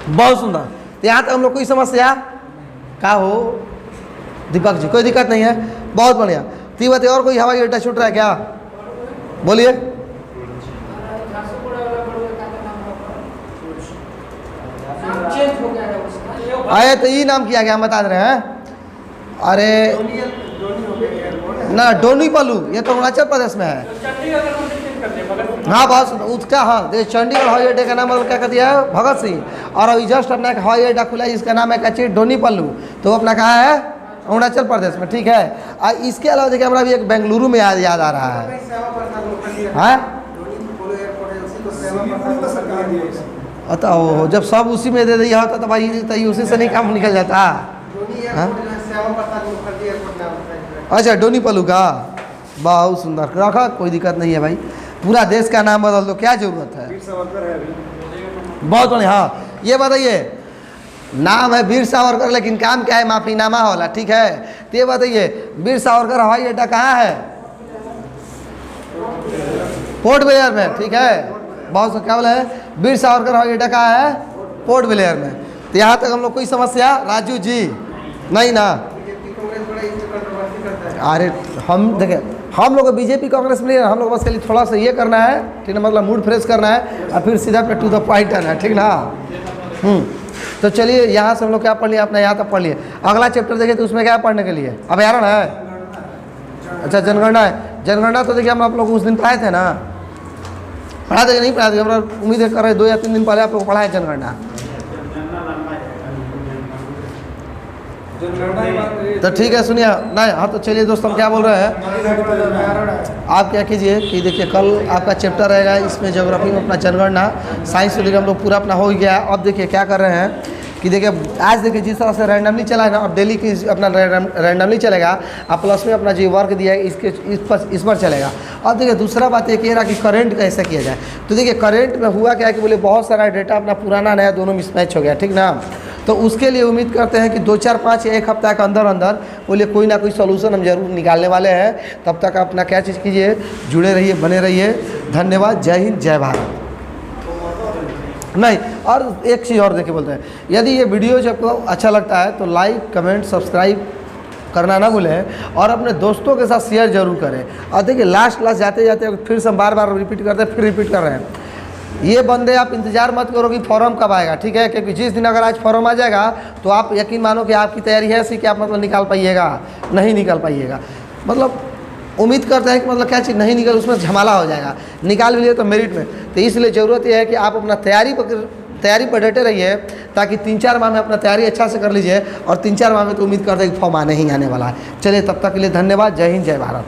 बहुत सुंदर। तो यहाँ तक हम लोग कोई समस्या का हो दीपक जी? कोई दिक्कत नहीं है। बहुत बढ़िया। तो बताइए और कोई हवाई अड्डा छूट रहा है क्या? बोलिए। आए तो ये नाम किया गया, हम बता रहे हैं। अरे ना, डोनी पलू, ये तो अरुणाचल प्रदेश में है। हाँ बहुत उसका, हाँ देखिए चंडीगढ़ हवाई अड्डे का नाम क्या कर दिया है? भगत सिंह। और अभी जस्ट अपना एक हवाई अड्डा खुला है जिसका नाम है क्या चीज? डोनी पल्लू। तो अपना कहाँ है? अरुणाचल प्रदेश में, ठीक है। और इसके अलावा देखिए हमारा भी एक बेंगलुरु में याद आ रहा है। हाँ तो जब सब उसी में दे दिया होता तो भाई उसी से नहीं काम निकल जाता। अच्छा डोनी पल्लू का, बहुत सुंदर रखा, कोई दिक्कत नहीं है भाई। पूरा देश का नाम बदल दो, क्या जरूरत है? बहुत बढ़िया। हाँ ये बताइए, नाम है वीर सावरकर लेकिन काम क्या है? माफीनामा वाला, ठीक है। तो ये बताइए वीर सावरकर हवाई अड्डा कहाँ है? पोर्ट ब्लेयर में, ठीक है। बहुत क्या बोले हैं? वीर सावरकर हवाई अड्डा कहाँ है? पोर्ट ब्लेयर में। तो यहाँ तक हम लोग कोई समस्या? राजू जी नहीं ना? अरे हम देखें, हम लोग बीजेपी कांग्रेस में हम लोग बस खाली थोड़ा सा ये करना है, ठीक ना, मतलब मूड फ्रेश करना है और फिर सीधा पे टू द पॉइंट आना है, ठीक ना। तो चलिए यहाँ से हम लोग क्या पढ़ लिया? अपना यहाँ तक पढ़ लिए। अगला चैप्टर देखिए तो उसमें क्या पढ़ने के लिए? अभ्यारण्य है। अच्छा जनगणना है। जनगणना तो देखिए हम आप लोग उस दिन पढ़ाए थे ना? पढ़ा थे नहीं पढ़ा थे? हमारा उम्मीद कर रहे 2 या 3 दिन पहले आप लोग पढ़ाए जनगणना। तो ठीक है सुनिए, नहीं हाँ तो चलिए दोस्त हम क्या बोल रहे हैं, आप क्या कीजिए कि देखिए कल आपका चैप्टर रहेगा इसमें ज्योग्राफी में अपना जनगणना, साइंस तो देखिए हम लोग पूरा अपना हो गया। अब देखिए क्या कर रहे हैं कि देखिए आज देखिए जिस तरह से रैंडमली चला है ना, अब डेली की अपना रैंडमली चलेगा, अब प्लस में अपना जो वर्क दिया है इसके इस पर चलेगा। अब देखिए दूसरा बात ये कह रहा कि करंट कैसे किया जाए। तो देखिए करंट में हुआ क्या है कि बोले बहुत सारा डेटा अपना पुराना नया दोनों मिसमैच हो गया, ठीक ना। तो उसके लिए उम्मीद करते हैं कि 2, 4, 5 या 1 हफ्ता के अंदर अंदर बोले कोई ना कोई सोल्यूशन हम जरूर निकालने वाले हैं। तब तक अपना क्या चीज़ कीजिए, जुड़े रहिए, बने रहिए। धन्यवाद। जय हिंद, जय भारत। नहीं। और एक चीज़ और देखिए बोलते हैं, यदि ये वीडियो जब आपको अच्छा लगता है तो लाइक कमेंट सब्सक्राइब करना ना भूलें और अपने दोस्तों के साथ शेयर जरूर करें। और देखिए लास्ट जाते जाते फिर से हम बार बार रिपीट करते हैं, फिर रिपीट कर रहे हैं, ये बंदे आप इंतजार मत करो कि फॉर्म कब आएगा, ठीक है, क्योंकि जिस दिन अगर आज फॉर्म आ जाएगा तो आप यकीन मानो कि आपकी तैयारी है ऐसी कि आप मतलब निकाल पाइएगा, नहीं निकाल पाइएगा। मतलब उम्मीद करते हैं कि मतलब क्या चीज़ नहीं निकल, उसमें झमेला हो जाएगा, निकाल भी लिए तो मेरिट में। तो इसलिए ज़रूरत यह है कि आप अपना तैयारी पर डटे रहिए, ताकि 3-4 माह में अपना तैयारी अच्छा से कर लीजिए। और 3-4 माह में तो उम्मीद करते हैं कि फॉर्म आने ही आने वाला है। चलिए तब तक के लिए धन्यवाद। जय हिंद, जय भारत।